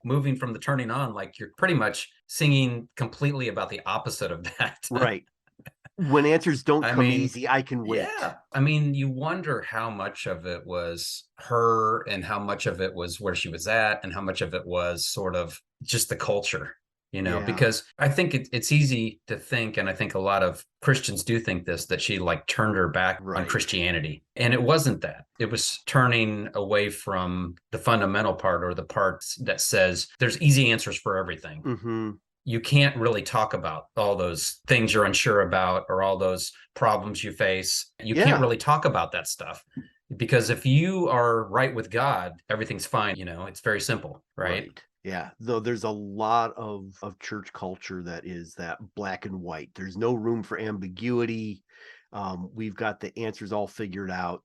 moving from the turning on, like you're pretty much singing completely about the opposite of that. Right. When answers don't I come mean, easy, I can wait. yeah. I mean, you wonder how much of it was her and how much of it was where she was at and how much of it was sort of just the culture, Yeah. because I think it's easy to think, and I think a lot of Christians do think this, that she like turned her back on Right. Christianity. And it wasn't that. It was turning away from the fundamental part, or the parts that says there's easy answers for everything. Mm-hmm. You can't really talk about all those things you're unsure about or all those problems you face. You Yeah. can't really talk about that stuff, because if you are right with God, everything's fine. It's very simple, right? Yeah, though there's a lot of church culture that is that black and white. There's no room for ambiguity. We've got the answers all figured out,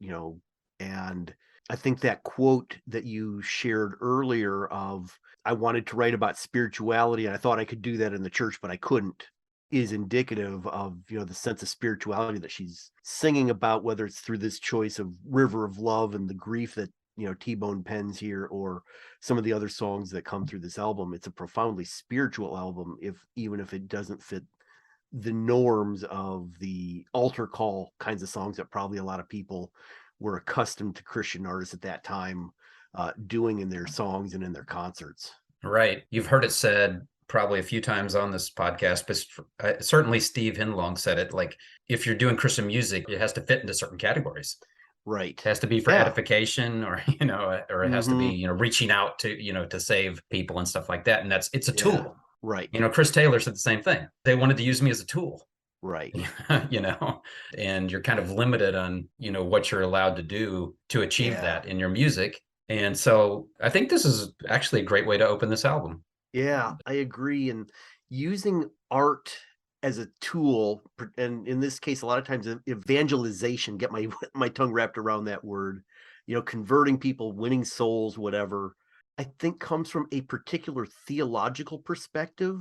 and I think that quote that you shared earlier of I wanted to write about spirituality and I thought I could do that in the church, but I couldn't, is indicative of, the sense of spirituality that she's singing about, whether it's through this choice of River of Love and the grief that, T-Bone pens here, or some of the other songs that come through this album. It's a profoundly spiritual album, even if it doesn't fit the norms of the altar call kinds of songs that probably a lot of people were accustomed to Christian artists at that time doing in their songs and in their concerts. Right. You've heard it said probably a few times on this podcast, but certainly Steve Hinlong said it, like, if you're doing Christian music, it has to fit into certain categories. Right. It has to be for edification, or or it has to Mm-hmm. be reaching out to to save people and stuff like that. And it's a tool. Right. Chris Taylor said the same thing. They wanted to use me as a tool. Right. you know, and you're kind of limited on, what you're allowed to do to achieve Yeah. that in your music. And so I think this is actually a great way to open this album. Yeah, I agree. And using art as a tool, and in this case, a lot of times evangelization, get my my tongue wrapped around that word, converting people, winning souls, whatever, I think comes from a particular theological perspective.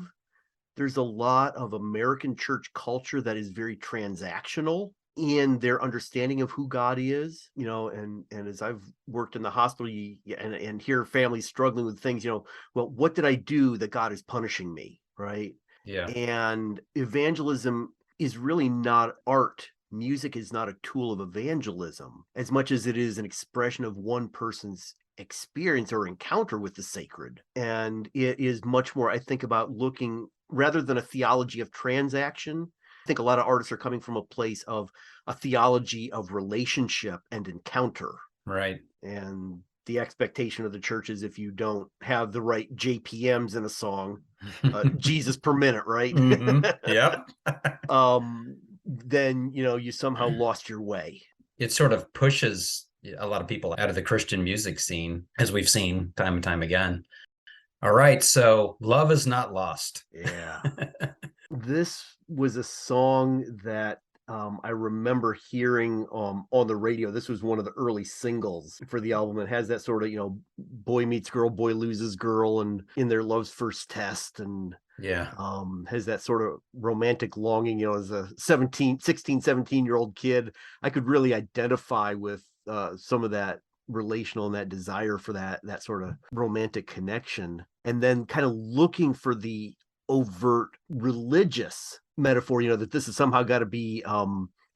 There's a lot of American church culture that is very transactional in their understanding of who God is, and as I've worked in the hospital and hear families struggling with things, well, what did I do that God is punishing me? Right. Yeah. And evangelism is really not art. Music is not a tool of evangelism as much as it is an expression of one person's experience or encounter with the sacred. And it is much more, I think, about looking rather than a theology of transaction. I think a lot of artists are coming from a place of a theology of relationship and encounter. Right. And the expectation of the church is if you don't have the right JPMs in a song, Jesus per minute, right? Mm-hmm. Yep. Then, you somehow lost your way. It sort of pushes a lot of people out of the Christian music scene, as we've seen time and time again. All right. So Love Is Not Lost. Yeah. This was a song that I remember hearing on the radio. This was one of the early singles for the album. It has that sort of, boy meets girl, boy loses girl, and in their love's first test. And yeah, has that sort of romantic longing, as a 17-year-old kid, I could really identify with some of that relational and that desire for that sort of romantic connection. And then kind of looking for the overt religious metaphor, that this has somehow got to be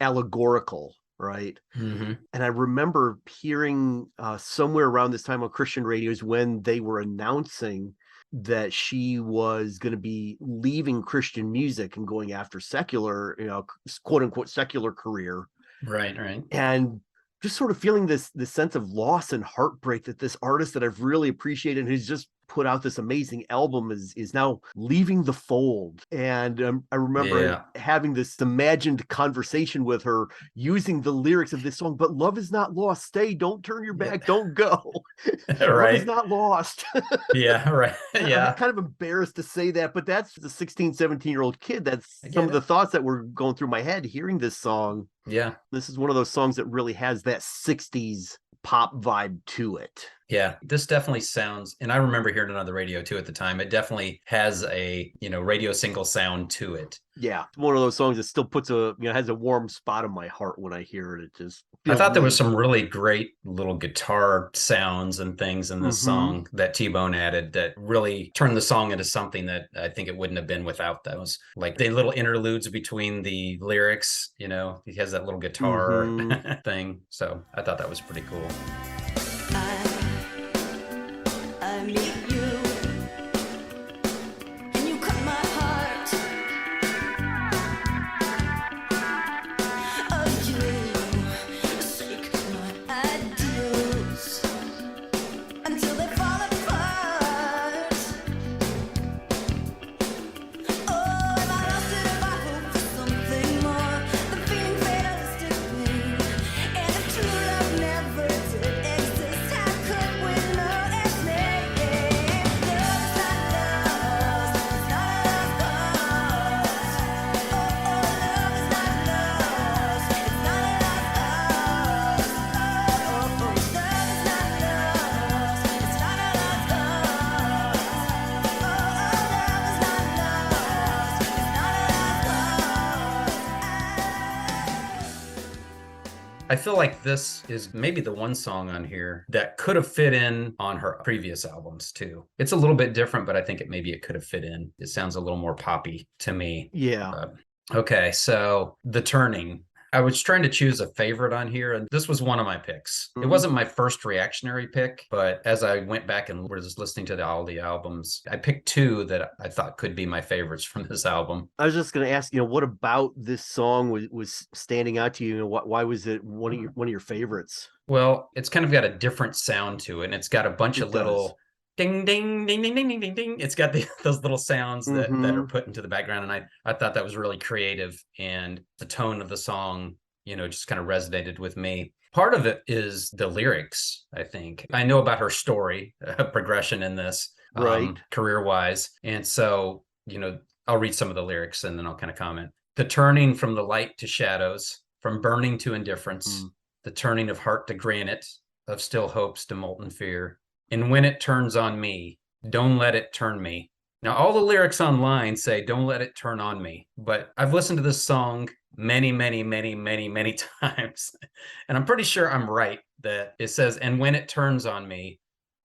allegorical, right? mm-hmm. And I remember hearing somewhere around this time on Christian radios when they were announcing that she was going to be leaving Christian music and going after secular, quote unquote secular career. Right. And just sort of feeling this sense of loss and heartbreak that this artist that I've really appreciated, who's just put out this amazing album, is now leaving the fold. And I remember having this imagined conversation with her using the lyrics of this song, but love is not lost. Stay, don't turn your back, don't go. Love is not lost. Yeah, right. Yeah. I'm kind of embarrassed to say that, but that's the 16, 17-year-old kid. That's some of the thoughts that were going through my head hearing this song. Yeah. This is one of those songs that really has that 60s pop vibe to it. Yeah, this definitely sounds, and I remember hearing it on the radio too at the time. It definitely has a, radio single sound to it. Yeah, one of those songs that still puts has a warm spot in my heart when I hear it. It just I thought there was some really great little guitar sounds and things in this song that T-Bone added that really turned the song into something that I think it wouldn't have been without those. Like the little interludes between the lyrics, he has that little guitar thing. So I thought that was pretty cool. I meet you, and you cut my heart. Of you, shake my ideals until they fall apart. Oh, am I lost if I hope for something more? The feeling fatalistic pain, and if true love never did exist, how could we know its name? Love is not lost, it's not a lost cause. Oh, love is not lost, it's not a lost cause. Oh, love is not lost, it's not a lost cause. Oh, love is not lost, it's not a lost cause. I feel like this is maybe the one song on here that could have fit in on her previous albums too. It's a little bit different, but I think maybe it could have fit in. It sounds a little more poppy to me. Yeah. Okay, so The Turning. I was trying to choose a favorite on here, and this was one of my picks. It wasn't my first reactionary pick, but as I went back and was listening to all the albums, I picked two that I thought could be my favorites from this album. I was just going to ask, what about this song was standing out to you? Why was it one of your favorites? Well, it's kind of got a different sound to it, and it's got a bunch of little ding, ding, ding, ding, ding, ding, ding, ding. It's got those little sounds that are put into the background. And I thought that was really creative. And the tone of the song, just kind of resonated with me. Part of it is the lyrics, I think. I know about her story, progression in this, Right. career-wise. And so, I'll read some of the lyrics and then I'll kind of comment. The turning from the light to shadows, from burning to indifference, the turning of heart to granite, of still hopes to molten fear. And when it turns on me, don't let it turn me. Now, all the lyrics online say, don't let it turn on me. But I've listened to this song many, many, many, many, many times. And I'm pretty sure I'm right that it says, and when it turns on me,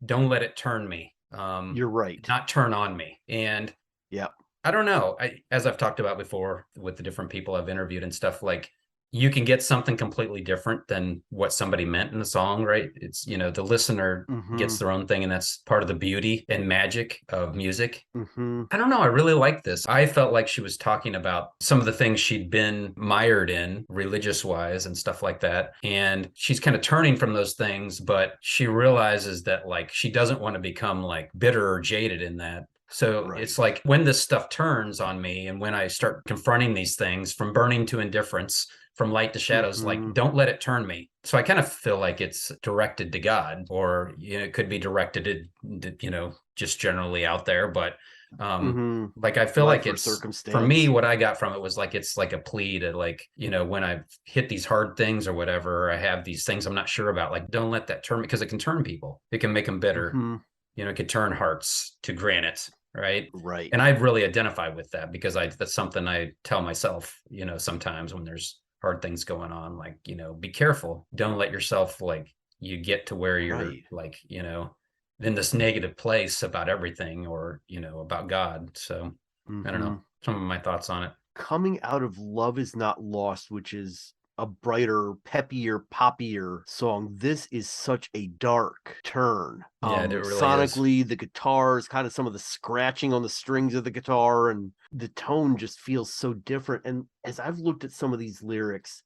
don't let it turn me. You're right. Not turn on me. And yeah, I don't know. As I've talked about before with the different people I've interviewed and stuff, like you can get something completely different than what somebody meant in the song, right? It's, the listener gets their own thing, and that's part of the beauty and magic of music. I don't know. I really like this. I felt like she was talking about some of the things she'd been mired in religious wise and stuff like that. And she's kind of turning from those things, but she realizes that like she doesn't want to become like bitter or jaded in that. So it's like when this stuff turns on me and when I start confronting these things, from burning to indifference, from light to shadows, like don't let it turn me. So I kind of feel like it's directed to God, or it could be directed to just generally out there, but like I feel like it's, for me, what I got from it was like it's like a plea to like, when I hit these hard things or whatever, or I have these things I'm not sure about, like don't let that turn me, because it can turn people. It can make them bitter. It could turn hearts to granite. Right. And I really identify with that because that's something I tell myself, sometimes when there's hard things going on, like, be careful. Don't let yourself like you get to where you're like, in this negative place about everything or, about God. So I don't know, some of my thoughts on it. Coming Out of Love Is Not Lost, which is a brighter, peppier, poppier song. This is such a dark turn. Yeah, it really sonically, is. the guitars, kind of some of the scratching on the strings of the guitar, and the tone just feels so different. And as I've looked at some of these lyrics,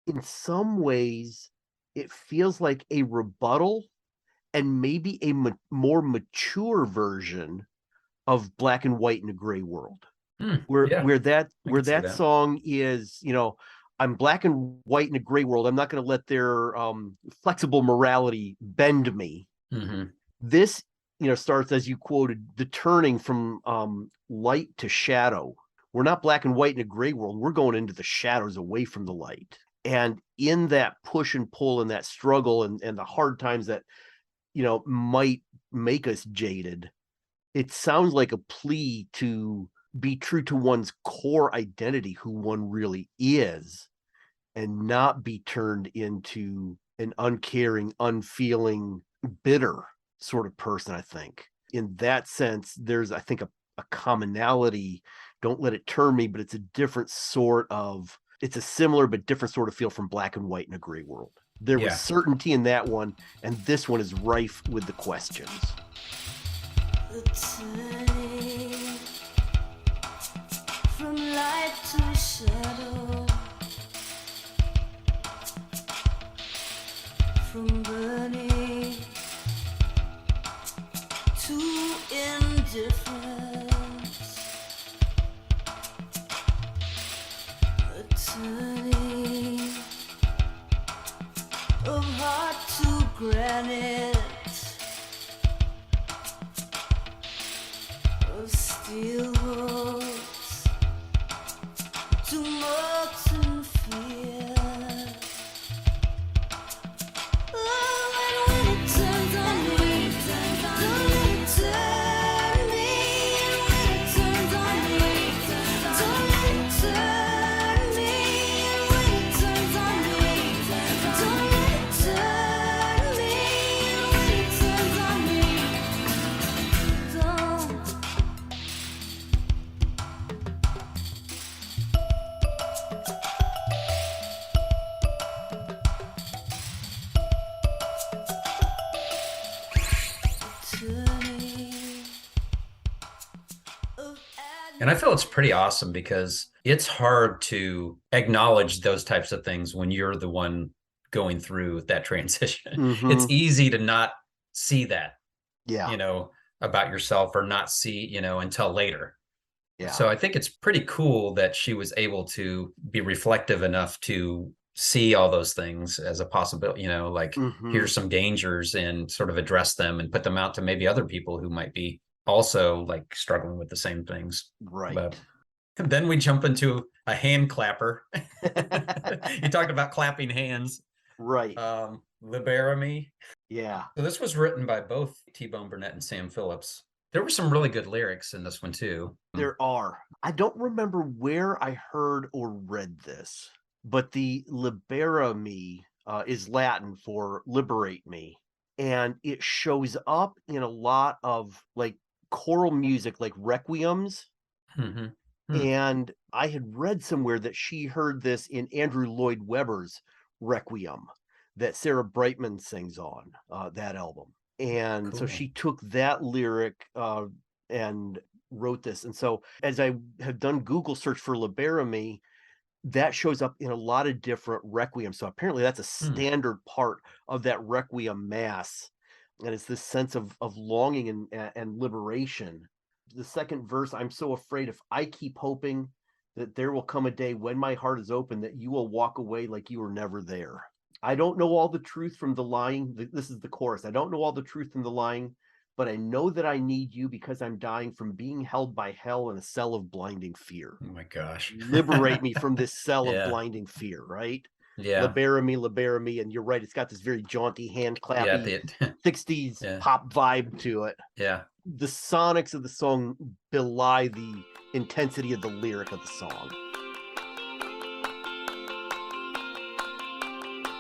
in some ways, it feels like a rebuttal and maybe a more mature version of Black and White in a Gray World. Where that song is, I'm black and white in a gray world. I'm not going to let their flexible morality bend me. This, starts, as you quoted, the turning from light to shadow. We're not black and white in a gray world. We're going into the shadows away from the light. And in that push and pull and that struggle and the hard times that, might make us jaded, it sounds like a plea to be true to one's core identity, who one really is, and not be turned into an uncaring, unfeeling, bitter sort of person. I think in that sense, there's, I think, a commonality. Don't let it turn me, but it's a different sort of, it's a similar but different sort of feel from Black and White in a Gray World. There was certainty in that one, and this one is rife with the questions. From light to shadow, from burning to indifference, a turning of heart to granite, of steel hopes to molten fear. Oh, and when it turns on me, don't let it turn me. And when it turns on me, don't let it turn me. And when it turns on me, don't let it turn me. And when it turns on me, don't. And I feel it's pretty awesome because it's hard to acknowledge those types of things when you're the one going through that transition. It's easy to not see that, Yeah. about yourself or not see, until later. Yeah. So I think it's pretty cool that she was able to be reflective enough to see all those things as a possibility, like here's some dangers and sort of address them and put them out to maybe other people who might be also like struggling with the same things. Right. But then we jump into a hand clapper. You talked about clapping hands. Right. Libera Me. Yeah. So this was written by both T-Bone Burnett and Sam Phillips. There were some really good lyrics in this one too. There are. I don't remember where I heard or read this, but the Libera Me is Latin for liberate me. And it shows up in a lot of like choral music, like requiems. Mm-hmm. And I had read somewhere that she heard this in Andrew Lloyd Webber's Requiem that Sarah Brightman sings on that album. And so Cool. she took that lyric and wrote this. And so as I have done Google search for Libera Me, that shows up in a lot of different requiems. So apparently that's a standard part of that requiem mass. And it's this sense of longing and liberation. The second verse, I'm so afraid if I keep hoping that there will come a day when my heart is open, that you will walk away like you were never there. I don't know all the truth from the lying. This is the chorus. I don't know all the truth from the lying, but I know that I need you because I'm dying from being held by hell in a cell of blinding fear. Oh my gosh. Liberate me from this cell Yeah. of blinding fear, right? Yeah. Libera me. And you're right. It's got this very jaunty, hand clappy, 60s pop vibe to it. Yeah. The sonics of the song belie the intensity of the lyric of the song.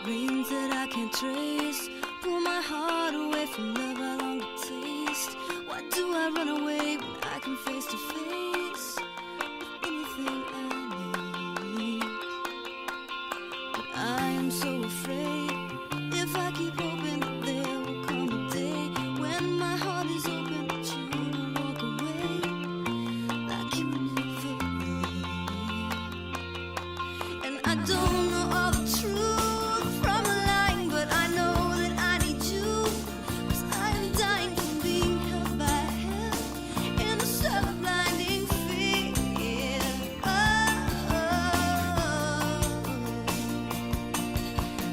Rains that I can't trace, pull my heart away from love I long to taste. Why do I run away when I can face to face anything I need? But I am so afraid if I keep hoping that there will come a day when my heart is open that you will walk away like you never leave. And I don't know all the truth from the lying, but I know that I need you, 'cause I am dying from being held by hell in a cell of blinding fear.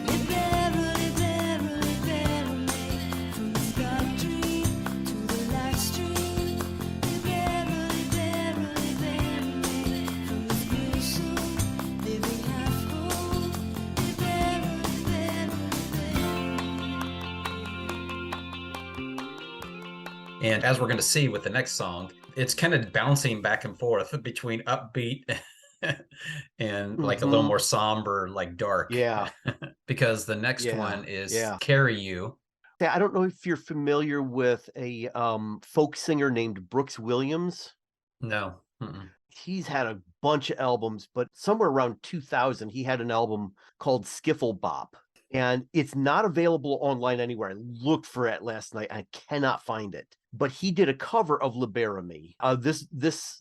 Libera, libera, libera me from this dark dream to the light stream. Libera, libera, libera me from this blue soul living half whole. Libera, libera, libera. And as we're going to see with the next song, it's kind of bouncing back and forth between upbeat and like a little more somber, like dark. Yeah. Because the next Yeah, one is yeah. Carry You. I don't know if you're familiar with a folk singer named Brooks Williams. No. Mm-mm. He's had a bunch of albums, but somewhere around 2000, he had an album called Skiffle Bop. And it's not available online anywhere. I looked for it last night. I cannot find it. But he did a cover of Libera Me. This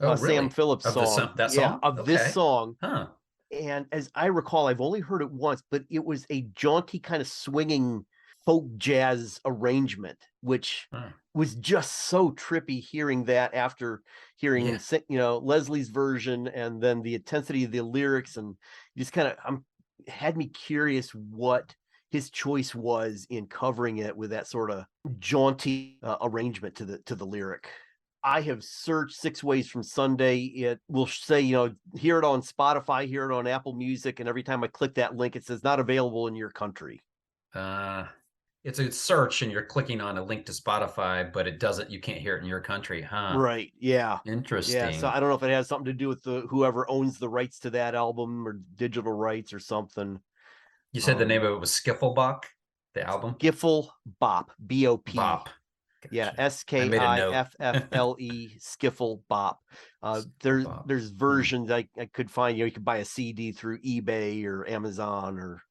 Oh, really? Sam Phillips Of song. that Yeah, song? of this Okay. song. Huh. And as I recall, I've only heard it once, but it was a jaunty kind of swinging folk jazz arrangement, which was just so trippy hearing that after hearing him sing, Leslie's version and then the intensity of the lyrics, and just kind of had me curious what his choice was in covering it with that sort of jaunty arrangement to the lyric. I have searched 6 Ways from Sunday. It will say, hear it on Spotify, hear it on Apple Music, and every time I click that link, it says not available in your country. It's a search and you're clicking on a link to Spotify, but you can't hear it in your country, huh? Right. Yeah. Interesting. Yeah. So I don't know if it has something to do with whoever owns the rights to that album or digital rights or something. You said the name of it was Skifflebach, the album? Skiffle Bop, B-O-P. Bop. Gotcha. Yeah, Skiffle Skiffle Bop. There's versions I could find. You could buy a CD through eBay or Amazon or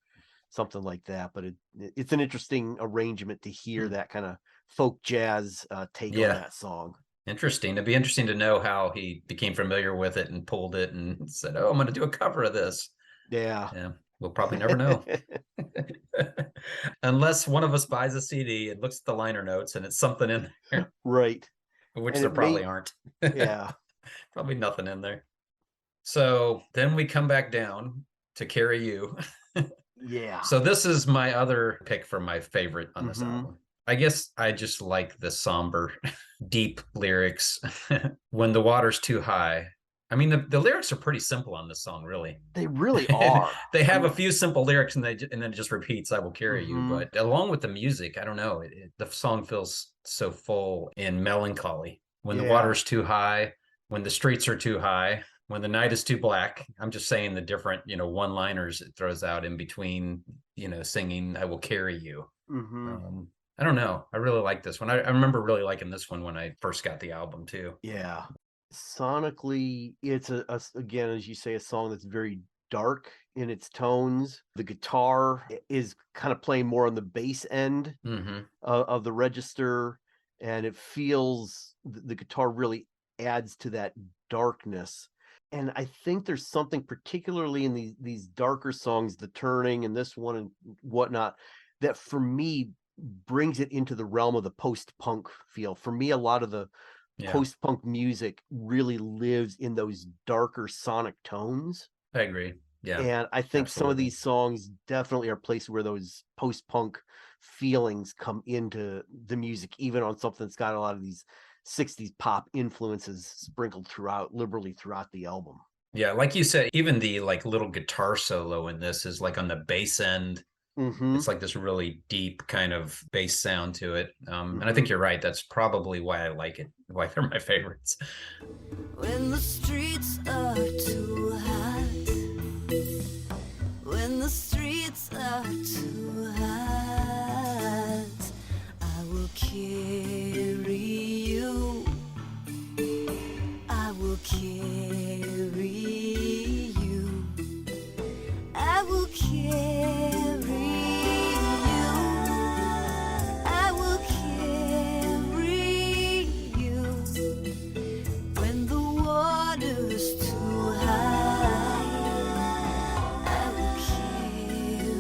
something like that. But it's an interesting arrangement to hear that kind of folk jazz take on that song. Interesting. It'd be interesting to know how he became familiar with it and pulled it and said, "Oh, I'm going to do a cover of this." Yeah. Yeah. We'll probably never know. Unless one of us buys a CD and looks at the liner notes and it's something in there, Right. which And there it probably may, aren't. yeah. Probably nothing in there. So then we come back down to Carry You. Yeah. So this is my other pick for my favorite on this Mhm. album. I guess I just like the somber, deep lyrics. When the water's too high. I mean, the lyrics are pretty simple on this song, really. They really are. They have I a few simple lyrics, and then it just repeats, "I will carry you." Mhm. But along with the music, I don't know, the song feels so full in melancholy. When the Yeah. water's too high, when the streets are too high, when the night is too black. I'm just saying the different, one-liners it throws out in between, singing "I will carry you." Mhm. I don't know. I really like this one. I remember really liking this one when I first got the album too. Yeah. Sonically, it's again, as you say, a song that's very dark in its tones. The guitar is kind of playing more on the bass end Mm-hmm. of the register, and it feels the guitar really adds to that darkness. And I think there's something particularly in these darker songs, the turning and this one and whatnot, that for me brings it into the realm of the post-punk feel. For me, a lot of the Yeah, post-punk music really lives in those darker sonic tones. I agree. Yeah, And I think some of absolutely. these songs definitely are places where those post-punk feelings come into the music, even on something that's got a lot of these 60s pop influences sprinkled liberally throughout the album. Yeah, like you said, even the little guitar solo in this is like on the bass end. Mm-hmm. It's like this really deep kind of bass sound to it. And I Mhm. think you're right. That's probably why I like it, why they're my favorites. When the streets are too hot, when the streets are too hot, I will carry you, I will carry you, I will carry you, I will carry you. When the water's too high, I will carry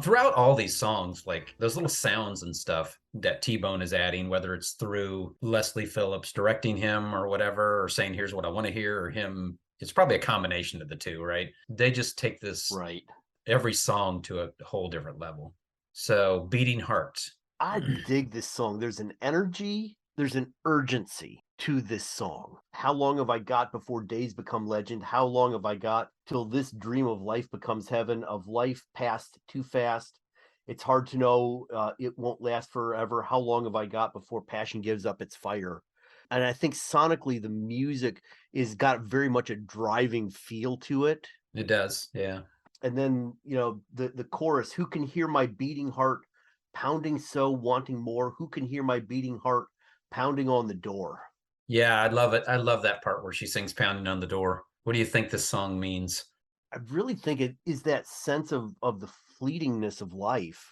Throughout all these songs, like those little sounds and stuff that T-Bone is adding, whether it's through Leslie Phillips directing him or whatever, or saying, "Here's what I want to hear," or him, it's probably a combination of the two, right? They just take this Right. every song to a whole different level. So, Beating Heart. I dig this song. There's an energy, there's an urgency to this song. How long have I got before days become legend? How long have I got till this dream of life becomes heaven, of life passed too fast? It's hard to know. It won't last forever. How long have I got before passion gives up its fire? And I think sonically, the music is got very much a driving feel to it. It does, yeah. And then, the chorus, who can hear my beating heart pounding so, wanting more? Who can hear my beating heart pounding on the door? Yeah, I love it. I love that part where she sings "Pounding on the Door." What do you think this song means? I really think it is that sense of the fleetingness of life.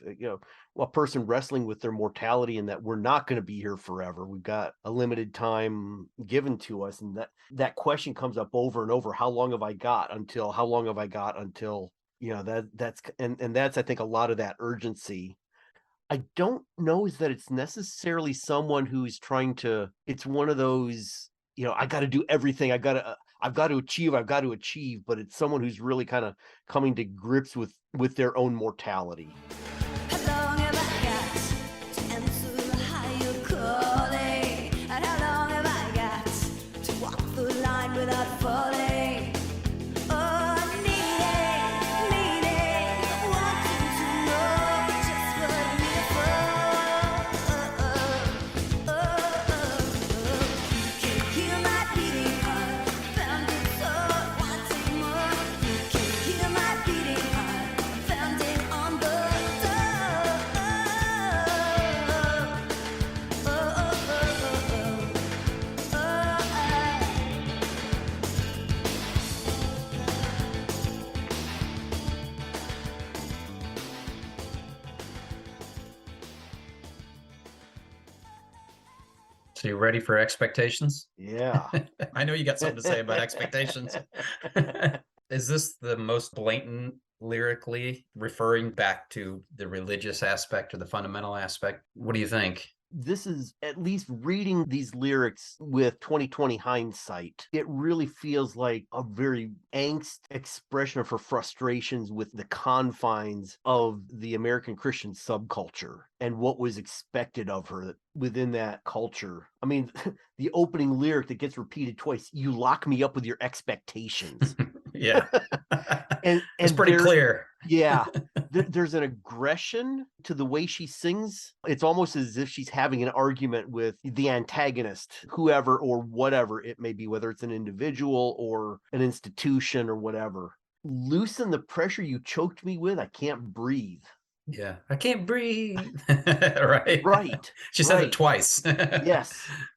A person wrestling with their mortality, and that we're not going to be here forever. We've got a limited time given to us, and that question comes up over and over. How long have I got until? How long have I got until? That's I think a lot of that urgency. I don't know is that it's necessarily someone who's trying to. It's one of those. I got to do everything. I've got to achieve, but it's someone who's really kind of coming to grips with their own mortality. How long have I got to answer the higher calling? And how long have I got to walk the line without falling? Oh, I need So you ready for expectations? Yeah. I know you got something to say about expectations. Is this the most blatant lyrically referring back to the religious aspect or the fundamental aspect? What do you think? This is, at least reading these lyrics with 2020 hindsight, it really feels like a very angst expression of her frustrations with the confines of the American Christian subculture and what was expected of her within that culture. I mean, the opening lyric that gets repeated twice, you lock me up with your expectations. Yeah. and It's pretty clear. Yeah, there's an aggression to the way she sings. It's almost as if she's having an argument with the antagonist, whoever or whatever it may be, whether it's an individual or an institution or whatever. Loosen the pressure you choked me with. I can't breathe. Yeah. I can't breathe. Right. Right. She says right. it twice. Yes.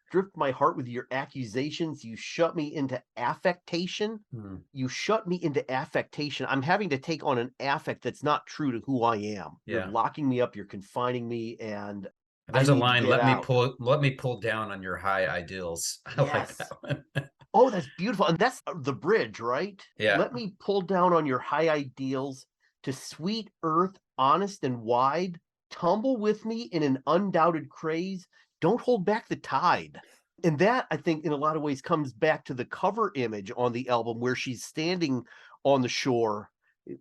Stripped my heart with your accusations. You shut me into affectation. You shut me into affectation. I'm having to take on an affect that's not true to who I am. Yeah. You're locking me up. You're confining me, and There's I a need to line, get out. let me pull down on your high ideals. I like Yes. that one. Oh, that's beautiful. And that's the bridge, right? Yeah. Let me pull down on your high ideals to sweet earth, honest and wide. Tumble with me in an undoubted craze. Don't hold back the tide. And that, I think, in a lot of ways comes back to the cover image on the album where she's standing on the shore,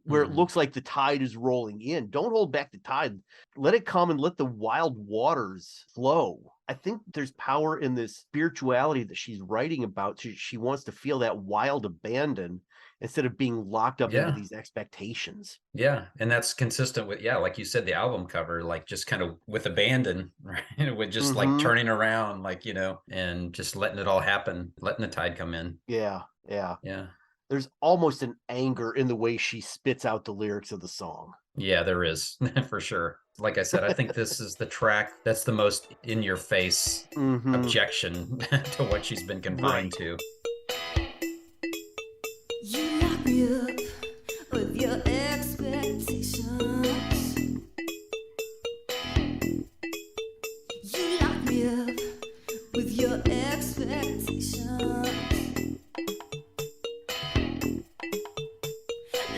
where it looks like the tide is rolling in. Don't hold back the tide. Let it come and let the wild waters flow. I think there's power in this spirituality that she's writing about. She wants to feel that wild abandon instead of being locked up into these expectations. Yeah. And that's consistent with, like you said, the album cover, like just kind of with abandon, right? With just like turning around, like, and just letting it all happen, letting the tide come in. Yeah. Yeah. There's almost an anger in the way she spits out the lyrics of the song. Yeah, there is, for sure. Like I said, I think this is the track that's the most in your face objection to what she's been confined to. You lock me up with your expectations. You lock me up with your expectations.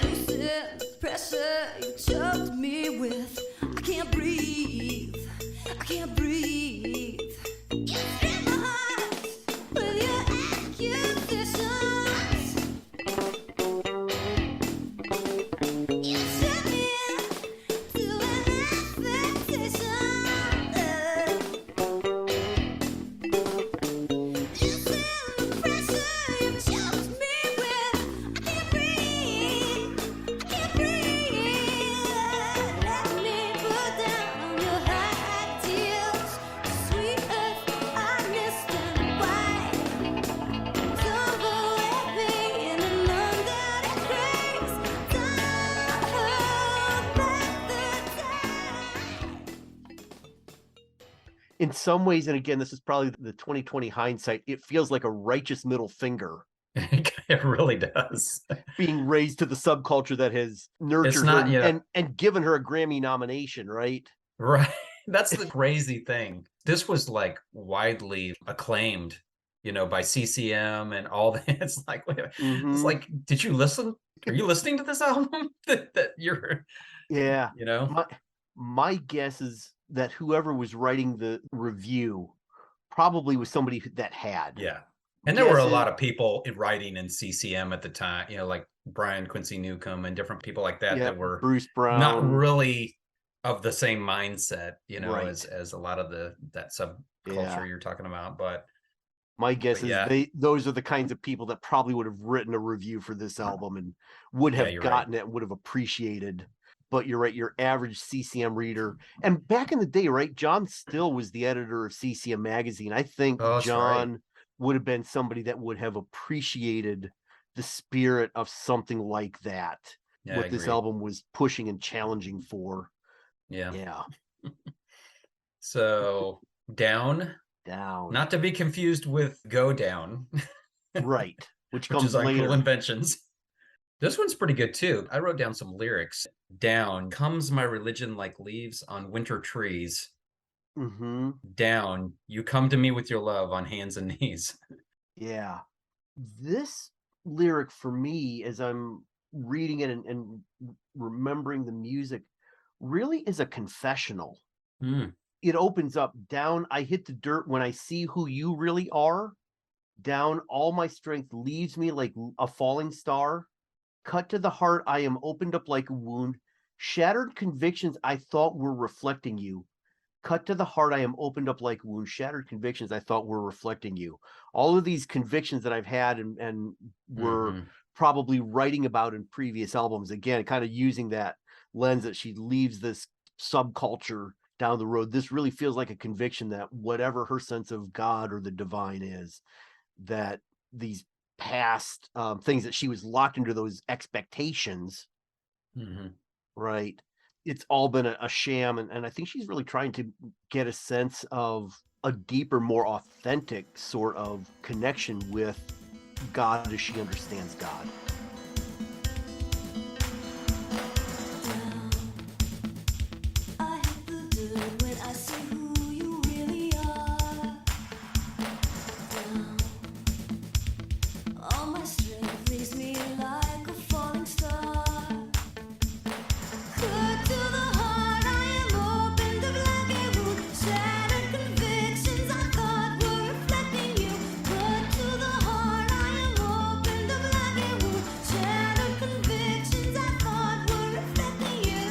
Loosen the pressure you choked me with. I can't breathe. I can't breathe. You strip my heart with your accusations. You set me into an affectation. Loosen the pressure you choked me with. I can't breathe. I can't breathe. Let me put down your high ideals. Sweet earth, honest and white. Tumble with me in an undoubted craze. Don't hold back the tide. In some ways, and again, this is probably the 2020 hindsight, it feels like a righteous middle finger It really does. being raised to the subculture that has nurtured not, her and given her a Grammy nomination, right? Right. That's the crazy thing. This was like widely acclaimed, by CCM and all that. It's like, it's like, did you listen? Are you listening to this album that you're, Yeah. My guess is that whoever was writing the review probably was somebody that had. Yeah. And there were a lot of people writing in CCM at the time, like Brian Quincy Newcomb and different people like that that were Bruce Brown, not really of the same mindset, Right. as a lot of that subculture you're talking about. But my guess is those are the kinds of people that probably would have written a review for this album and would have gotten it, would have appreciated. But you're right, your average CCM reader. And back in the day, right, John Still was the editor of CCM magazine. I think John would have been somebody that would have appreciated the spirit of something like that. Yeah, what this album was pushing and challenging for. Yeah. So down, not to be confused with Go Down, right? Which is on later. Cruel Inventions. This one's pretty good too. I wrote down some lyrics. Down comes my religion like leaves on winter trees. Mm-hmm. down, you come to me with your love on hands and knees. Yeah. This lyric for me, as I'm reading it and remembering the music, really is a confessional. Mm, It opens up, down, I hit the dirt when I see who you really are. Down, all my strength leaves me like a falling star. Cut to the heart, I am opened up like a wound. Shattered convictions I thought were reflecting you. Cut to the heart, I am opened up like a wound. Shattered convictions I thought were reflecting you. All of these convictions that I've had and were hmm probably writing about in previous albums, again, kind of using that lens that she leaves this subculture down the road. This really feels like a conviction that whatever her sense of God or the divine is, that these past things that she was locked into those expectations, hmm right? It's all been a sham. And I think she's really trying to get a sense of a deeper, more authentic sort of connection with God as she understands God. I hit the dirt when I see who you really are. Down, all my strength leaves me like a falling star. Cut to the heart, I am opened up like a wound. Shattered convictions I thought were reflecting you. Cut to the heart, I am opened up like a wound. Shattered convictions I thought were reflecting you.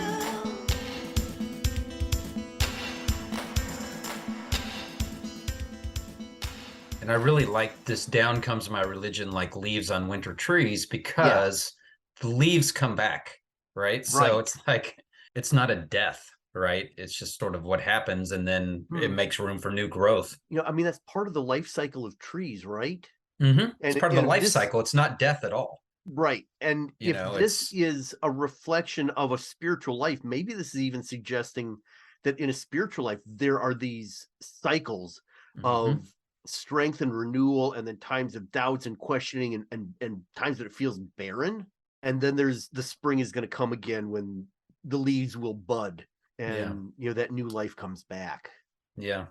And I really like this down comes my religion like leaves on winter trees, Yeah, because the leaves come back, right? So right. it's like, it's not a death, right? It's just sort of what happens, and then it makes room for new growth. I mean, that's part of the life cycle of trees, right? It's And part of the if life this, cycle. It's not death at all. right, and You if know, this it's is a reflection of a spiritual life, maybe this is even suggesting that in a spiritual life there are these cycles mhm. of strength and renewal, and then times of doubts and questioning, and times that it feels barren, and then there's the spring is going to come again when the leaves will bud, Yeah, and that new life comes back, yeah.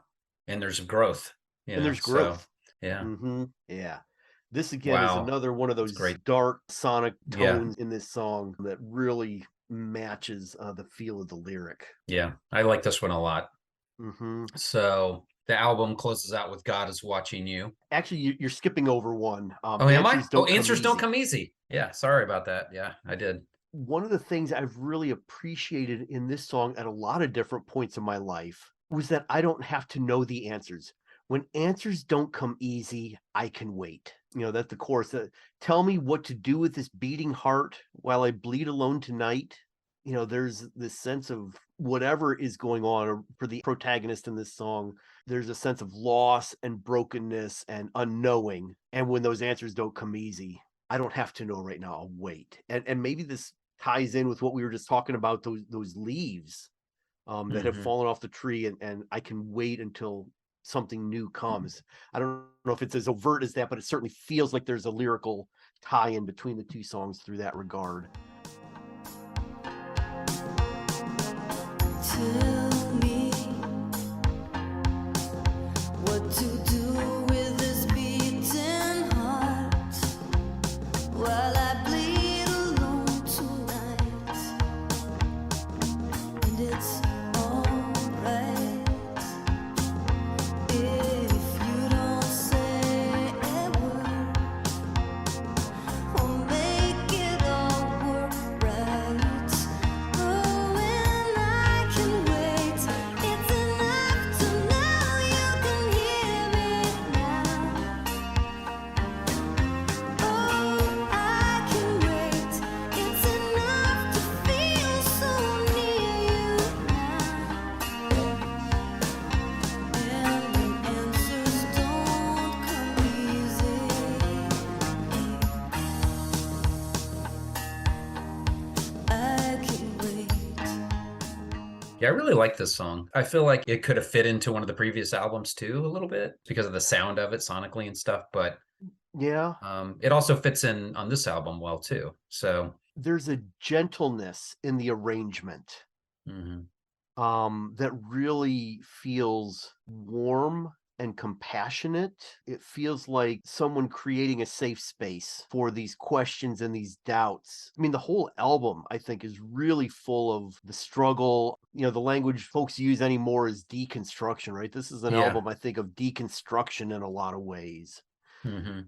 And there's growth, and there's so growth. yeah. Yeah. This again is Wow, another one of that's those great. dark sonic Yeah, tones in this song that really matches the feel of the lyric. yeah. I like this one a lot. hmm So the album closes out with God is watching you. Actually, you're skipping over one. Oh, am I? Answers Oh, don't come answers don't easy. come easy. Yeah, sorry about that. Yeah, I did. One of the things I've really appreciated in this song at a lot of different points in my life was that I don't have to know the answers. When answers don't come easy, I can wait. That the chorus that tell me what to do with this beating heart while I bleed alone tonight. There's this sense of whatever is going on, or for the protagonist in this song, there's a sense of loss and brokenness and unknowing. And when those answers don't come easy, I don't have to know right now. I'll wait. And maybe this ties in with what we were just talking about, those leaves that have hmm fallen off the tree, and I can wait until something new comes. I don't know if it's as overt as that, but it certainly feels like there's a lyrical tie-in between the two songs through that regard. Tell me what to do with this beating heart while I bleed alone tonight. And it's alright if you don't say a word or make it all work right. Oh, and I can wait. It's enough to know you can hear me now. Oh, I can wait. It's enough to feel so near you now. And when answers don't come easy, I can wait. Yeah, I really like this song. I feel like it could have fit into one of the previous albums too, a little bit because of the sound of it sonically and stuff. But Yeah, it also fits in on this album well too. So there's a gentleness in the arrangement. mhm. that really feels warm and compassionate. It feels like someone creating a safe space for these questions and these doubts. I mean, the whole album, I think, is really full of the struggle. The language folks use anymore is deconstruction, right? This is an Yeah. album, I think, of deconstruction in a lot of ways. Mm-hmm.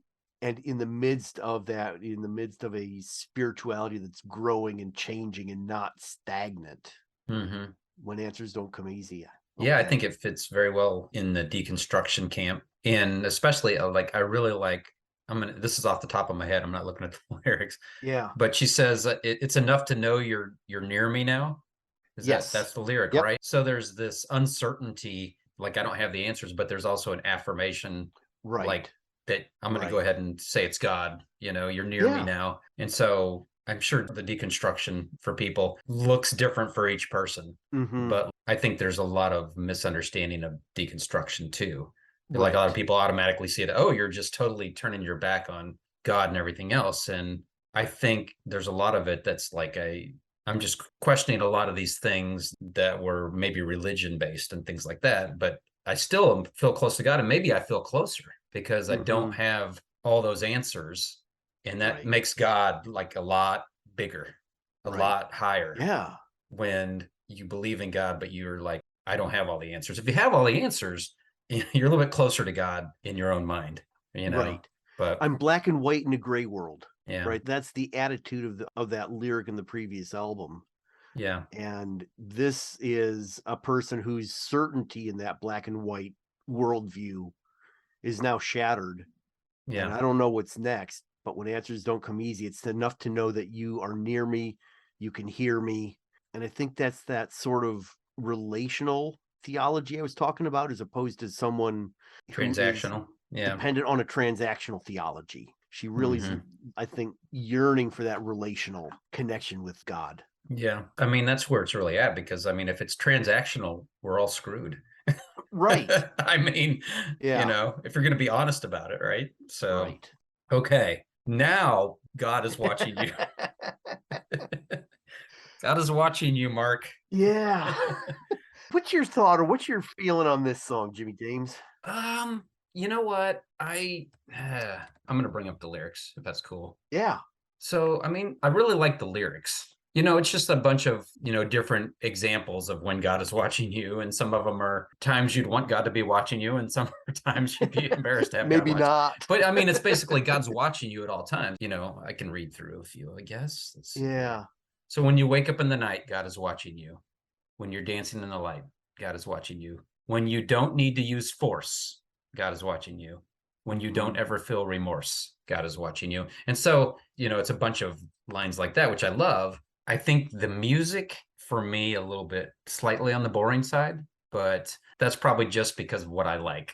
And in the midst of that, in the midst of a spirituality that's growing and changing and not stagnant, Mm-hmm. when answers don't come easy. Yeah, I Okay. think it fits very well in the deconstruction camp. And especially I really like, this is off the top of my head. I'm not looking at the lyrics, Yeah. but she says, it's enough to know you're near me now. Yes. That's the lyric, Yep. right? So there's this uncertainty, like I don't have the answers, but there's also an affirmation, Right. like that I'm going to go Right. ahead and say it's God, you're near me Yeah. now. And so I'm sure the deconstruction for people looks different for each person, Mm-hmm. but I think there's a lot of misunderstanding of deconstruction too. Like a lot of Right. people automatically see it, oh, you're just totally turning your back on God and everything else. And I think there's a lot of it that's like I'm just questioning a lot of these things that were maybe religion based and things like that. But I still feel close to God, and maybe I feel closer because I don't Mm-hmm. have all those answers. And that Right. makes God like a lot bigger, a Right. lot higher Yeah. when you believe in God, but you're like, I don't have all the answers. If you have all the answers, you're a little bit closer to God in your own mind, Right. But I'm black and white in a gray world. yeah, Right. That's the attitude of that lyric in the previous album. yeah, And this is a person whose certainty in that black and white worldview is now shattered. And yeah, I don't know what's next, but when answers don't come easy, it's enough to know that you are near me, you can hear me. And I think that's that sort of relational theology I was talking about, as opposed to someone who is transactional. Yeah. dependent on a transactional theology. She really is, Mm-hmm. I think, yearning for that relational connection with God. Yeah. I mean, that's where it's really at because if it's transactional, we're all screwed. Right. I mean, Yeah. if you're going to be honest about it, right? So, Right. okay. Now God is watching you. God is watching you, Mark. Yeah. What's your thought or what's your feeling on this song, Jimmy James? You know what? I'm going to bring up the lyrics if that's cool. Yeah. So, I really like the lyrics. It's just a bunch of, different examples of when God is watching you. And some of them are times you'd want God to be watching you, and some are times you'd be embarrassed to have God Maybe watch. not. But it's basically God's watching you at all times. I can read through a few, I guess. Let's see. Yeah. So when you wake up in the night, God is watching you. When you're dancing in the light, God is watching you. When you don't need to use force, God is watching you. When you don't ever feel remorse, God is watching you. And so, it's a bunch of lines like that, which I love. I think the music for me a little bit slightly on the boring side, but that's probably just because of what I like.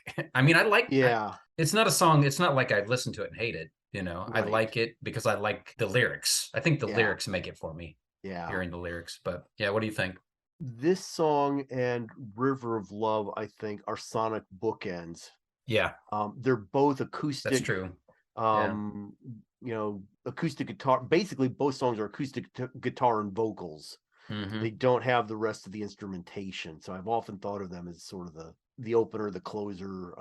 Yeah. It's not a song. It's not like I listen to it and hate it. I Right. like it because I like the lyrics. I think the Yeah. lyrics make it for me, Yeah. hearing the lyrics. But yeah, what do you think? This song and River of Love, I think, are sonic bookends. Yeah, They're both that's acoustic. true. Yeah. Acoustic guitar. Basically, both songs are acoustic guitar and vocals. Mm-hmm. They don't have the rest of the instrumentation. So I've often thought of them as sort of the opener, the closer,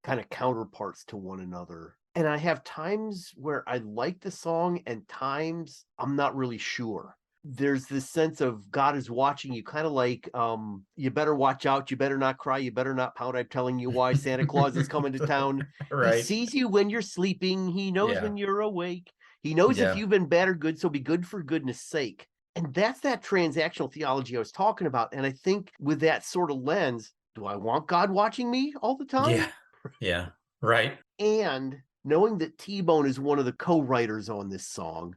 kind of counterparts to one another. And I have times where I like the song and times I'm not really sure. There's this sense of God is watching you, kind of like you better watch out, you better not cry, you better not pout, I'm telling you why, Santa Claus is coming to town. Right. He sees you when you're sleeping, he knows Yeah. when you're awake, he knows if Yeah. you've been bad or good, so be good for goodness sake. And that's that transactional theology I was talking about. And I think with that sort of lens, do I want God watching me all the time? Yeah. Yeah. Right. And knowing that T-Bone is one of the co-writers on this song,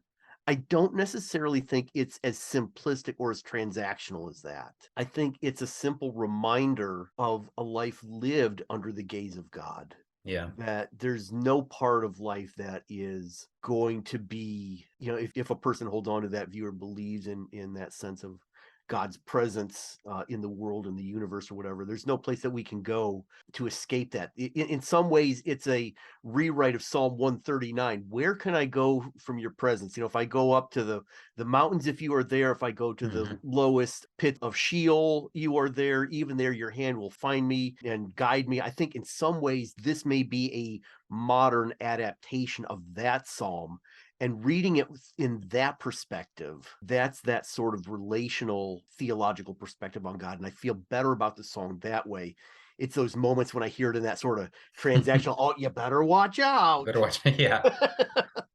I don't necessarily think it's as simplistic or as transactional as that. I think it's a simple reminder of a life lived under the gaze of God. Yeah. That there's no part of life that is going to be, if a person holds on to that view or believes in that sense of God's presence in the world, in the universe, or whatever. There's no place that we can go to escape that. In some ways, it's a rewrite of Psalm 139. Where can I go from your presence? If I go up to the mountains, if you are there, if I go to the lowest pit of Sheol, you are there. Even there, your hand will find me and guide me. I think in some ways, this may be a modern adaptation of that psalm. And reading it in that perspective, that's that sort of relational theological perspective on God. And I feel better about the song that way. It's those moments when I hear it in that sort of transactional, oh, you better watch out. Better watch. Yeah.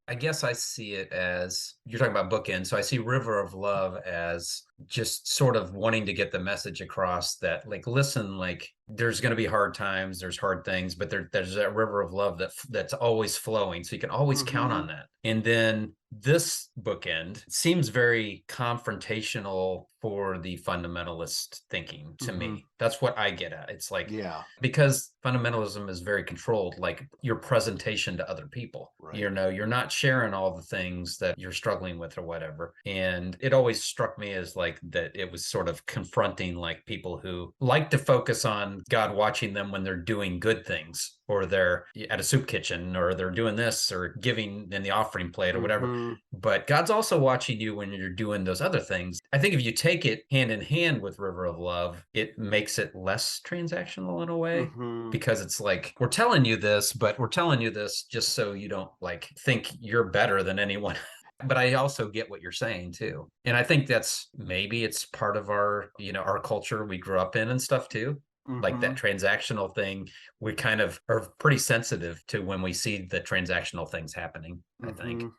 I guess I see it as, you're talking about bookend. So I see River of Love as just sort of wanting to get the message across that, like, listen, like, there's going to be hard times, there's hard things, but there's that river of love that's always flowing. So you can always count on that. And then this bookend seems very confrontational for the fundamentalist thinking to me. That's what I get at. It's like, because fundamentalism is very controlled, like your presentation to other people, you're not sharing all the things that you're struggling with or whatever. And it always struck me as like that it was sort of confronting, like, people who like to focus on God watching them when they're doing good things, or they're at a soup kitchen, or they're doing this, or giving in the offering plate, or whatever. But God's also watching you when you're doing those other things. I think if you take it hand in hand with River of Love, it makes it less transactional in a way, because it's like, we're telling you this, but we're telling you this just so you don't, like, think you're better than anyone. But I also get what you're saying too. And I think that's, maybe it's part of our, our culture we grew up in and stuff too. Like that transactional thing, we kind of are pretty sensitive to when we see the transactional things happening, I think.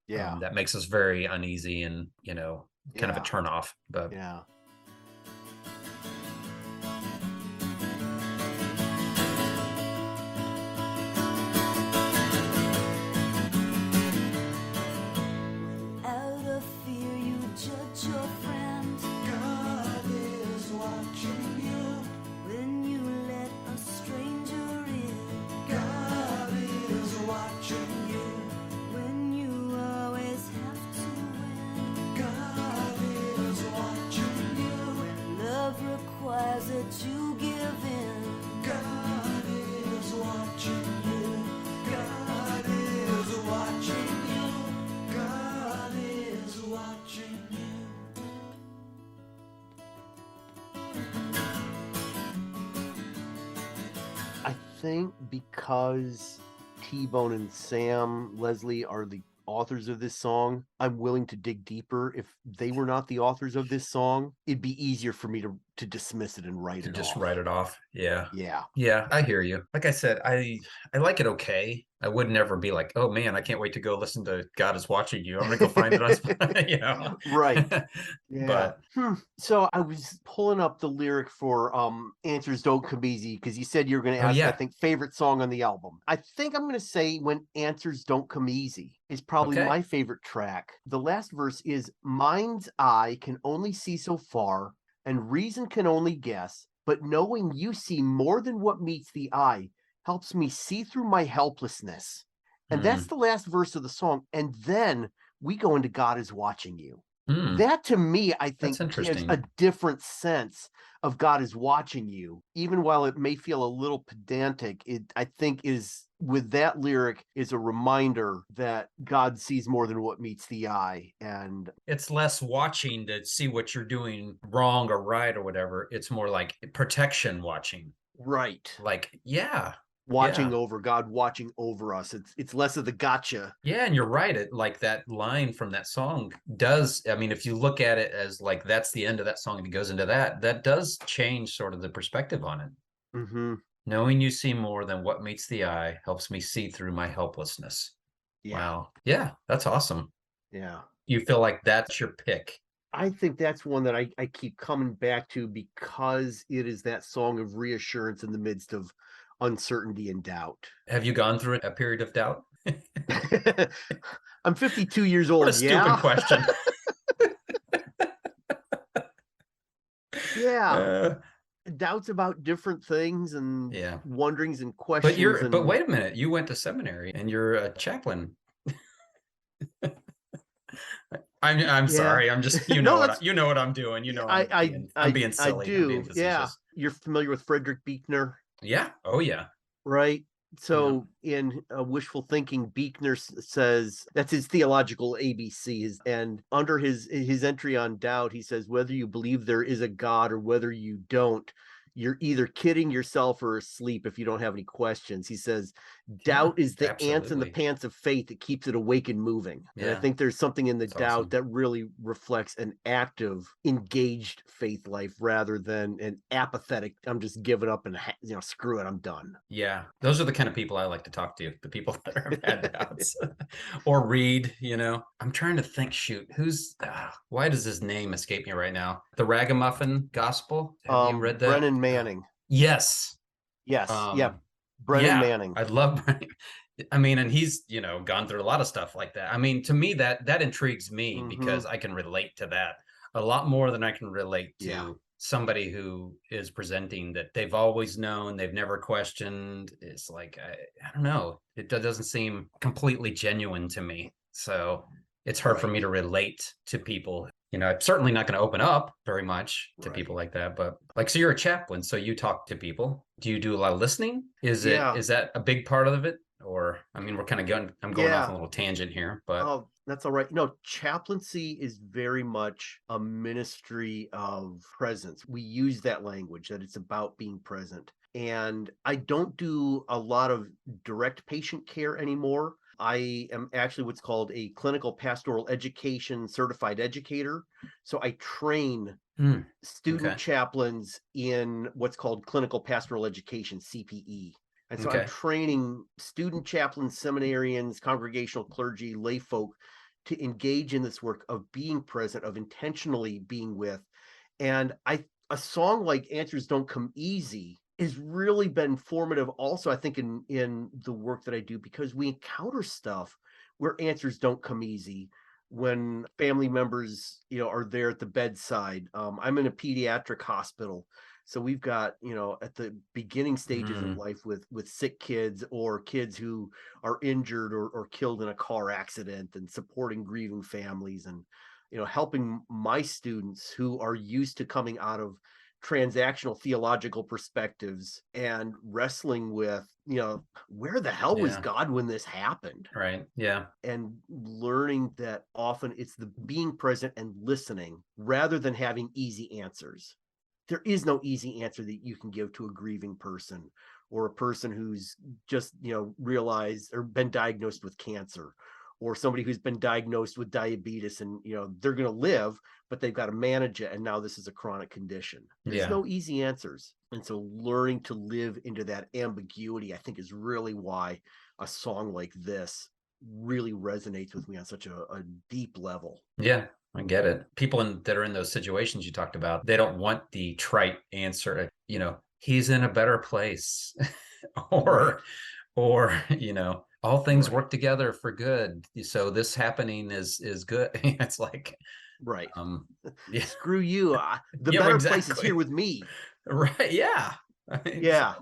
That makes us very uneasy and, kind of a turnoff. But Out of fear, you judge your friend. God is watching you. When you let a stranger in, God is watching you. When you always have to win, God is watching you. When love requires that you give in, God is watching you. God is watching you. God is watching you. I think because T-Bone and Sam Leslie are the authors of this song, I'm willing to dig deeper. If they were not the authors of this song, it'd be easier for me to dismiss it and write it just off. write it off. Yeah. Yeah. I hear you. Like I said, I like it okay. I would never be like, oh man, I can't wait to go listen to God is Watching You. I'm gonna go find it on Right. Yeah. But So I was pulling up the lyric for Answers Don't Come Easy, because you said you were going to ask, I think, favorite song on the album. I think I'm going to say When Answers Don't Come Easy is probably my favorite track. The last verse is, mind's eye can only see so far, and reason can only guess, but knowing you see more than what meets the eye helps me see through my helplessness. And that's the last verse of the song. And then we go into God is Watching You. That to me, I think, gives a different sense of God is watching you. Even while it may feel a little pedantic, it, I think, is, with that lyric, is a reminder that God sees more than what meets the eye. And it's less watching to see what you're doing wrong or right or whatever. It's more like protection watching. Right. Like, watching over, God watching over us. It's less of the gotcha. Yeah, and you're right. It, like, that line from that song does, I mean, if you look at it as like that's the end of that song and it goes into that does change sort of the perspective on it. Knowing you see more than what meets the eye helps me see through my helplessness. Wow. Yeah, that's awesome. Yeah. You feel like that's your pick? I think that's one that I keep coming back to, because it is that song of reassurance in the midst of uncertainty and doubt. Have you gone through a period of doubt? I'm 52 years old. What a stupid question. Doubts about different things and wonderings and questions. But wait a minute, you went to seminary and you're a chaplain. I'm Yeah. sorry. I'm just No, that's you know what I'm doing. I'm being silly. I'm being do. Yeah. facetious. You're familiar with Frederick Buechner? Yeah. Oh yeah. Right. Yeah. So in Wishful Thinking, Buechner says that's his theological ABC. And under his entry on doubt, he says whether you believe there is a God or whether you don't, you're either kidding yourself or asleep if you don't have any questions. He says Yeah. doubt is the ants in the Absolutely. pants of faith that keeps it awake and moving. And I Yeah. think there's something in the That's doubt awesome. that really reflects an active, engaged faith life rather than an apathetic, I'm just giving up and screw it, I'm done. Yeah. Those are the kind of people I like to talk to, the people that have had doubts or read, I'm trying to think, shoot, why does his name escape me right now? The Ragamuffin Gospel. Have you read that? Brennan Manning. Yes. Yes. Yeah. Brennan Yeah, Manning. I love Brennan. I mean, and he's, gone through a lot of stuff like that. I mean, to me, that intrigues me because I can relate to that a lot more than I can relate to somebody who is presenting that they've always known, they've never questioned. It's like, I don't know. It doesn't seem completely genuine to me. So it's hard for me to relate to people. I'm certainly not going to open up very much to people like that, but so you're a chaplain, so you talk to people. Do you do a lot of listening? Is that a big part of it? Or, I mean, I'm going off on a little tangent here, but. Oh, that's all right. Chaplaincy is very much a ministry of presence. We use that language that it's about being present. And I don't do a lot of direct patient care anymore. I am actually what's called a clinical pastoral education certified educator. So I train student chaplains in what's called clinical pastoral education, CPE. And so I'm training student chaplains, seminarians, congregational clergy, lay folk to engage in this work of being present, of intentionally being with. And a song like Answers Don't Come Easy has really been formative also, I think, in the work that I do, because we encounter stuff where answers don't come easy when family members, are there at the bedside. I'm in a pediatric hospital. So we've got, at the beginning stages of life with sick kids or kids who are injured or killed in a car accident, and supporting grieving families, and, helping my students who are used to coming out of transactional theological perspectives and wrestling with, where the hell was God when this happened? Right. Yeah. And learning that often it's the being present and listening rather than having easy answers. There is no easy answer that you can give to a grieving person or a person who's just, realized or been diagnosed with cancer, or somebody who's been diagnosed with diabetes and, they're going to live, but they've got to manage it. And now this is a chronic condition. There's no easy answers. And so learning to live into that ambiguity, I think, is really why a song like this really resonates with me on such a deep level. Yeah. I get it. People that are in those situations you talked about, they don't want the trite answer, he's in a better place or, all things work together for good. So this happening is good. It's like, right. Yeah. Screw you. The better place is here with me. Right. Yeah. Yeah.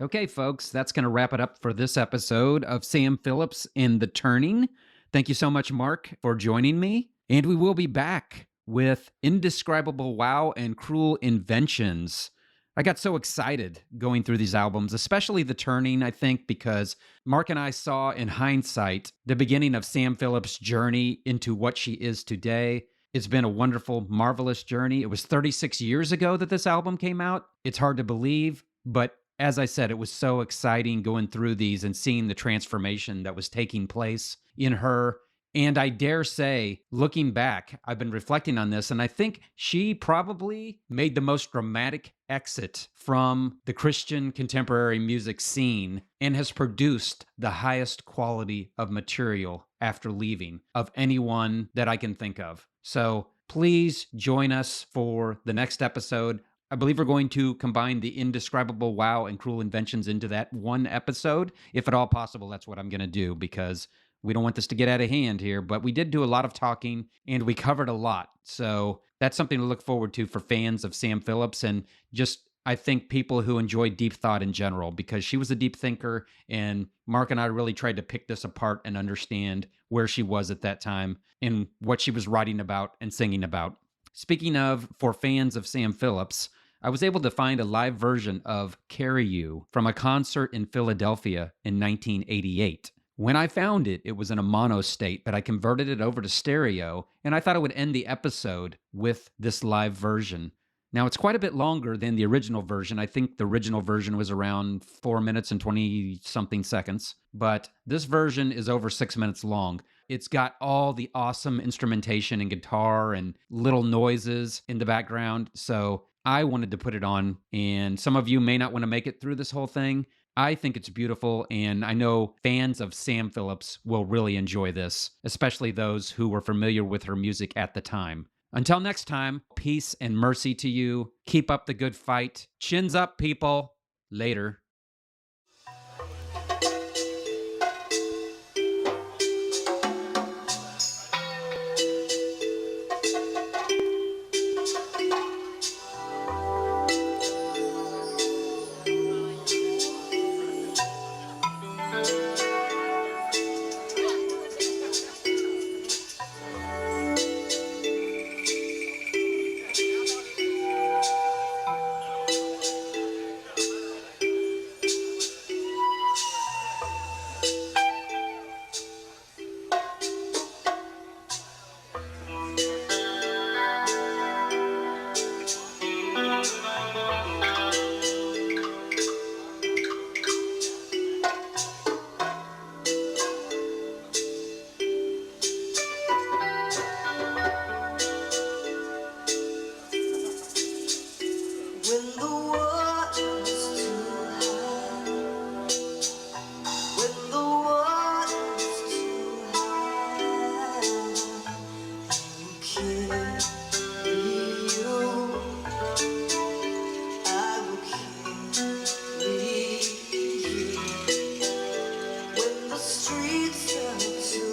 Okay, folks, that's going to wrap it up for this episode of Sam Phillips in The Turning. Thank you so much, Mark, for joining me. And we will be back with Indescribable Wow and Cruel Inventions. I got so excited going through these albums, especially The Turning, I think, because Mark and I saw in hindsight the beginning of Sam Phillips' journey into what she is today. It's been a wonderful, marvelous journey. It was 36 years ago that this album came out. It's hard to believe, but as I said, it was so exciting going through these and seeing the transformation that was taking place in her. And I dare say, looking back, I've been reflecting on this, and I think she probably made the most dramatic exit from the Christian contemporary music scene and has produced the highest quality of material after leaving of anyone that I can think of. So please join us for the next episode. I believe we're going to combine the Indescribable Wow and Cruel Inventions into that one episode. If at all possible, that's what I'm going to do, because we don't want this to get out of hand here. But we did do a lot of talking and we covered a lot. So that's something to look forward to for fans of Sam Phillips and just I think people who enjoy deep thought in general, because she was a deep thinker, and Mark and I really tried to pick this apart and understand where she was at that time and what she was writing about and singing about. Speaking of, for fans of Sam Phillips, I was able to find a live version of Carry You from a concert in Philadelphia in 1988. When I found it, it was in a mono state, but I converted it over to stereo, and I thought I would end the episode with this live version. Now, it's quite a bit longer than the original version. I think the original version was around 4 minutes and 20 something seconds, but this version is over 6 minutes long. It's got all the awesome instrumentation and guitar and little noises in the background. So I wanted to put it on, and some of you may not want to make it through this whole thing. I think it's beautiful, and I know fans of Sam Phillips will really enjoy this, especially those who were familiar with her music at the time. Until next time, peace and mercy to you. Keep up the good fight. Chins up, people. Later. When the water's too high, when the water's too high, you carry you. I will carry you. When the streets are too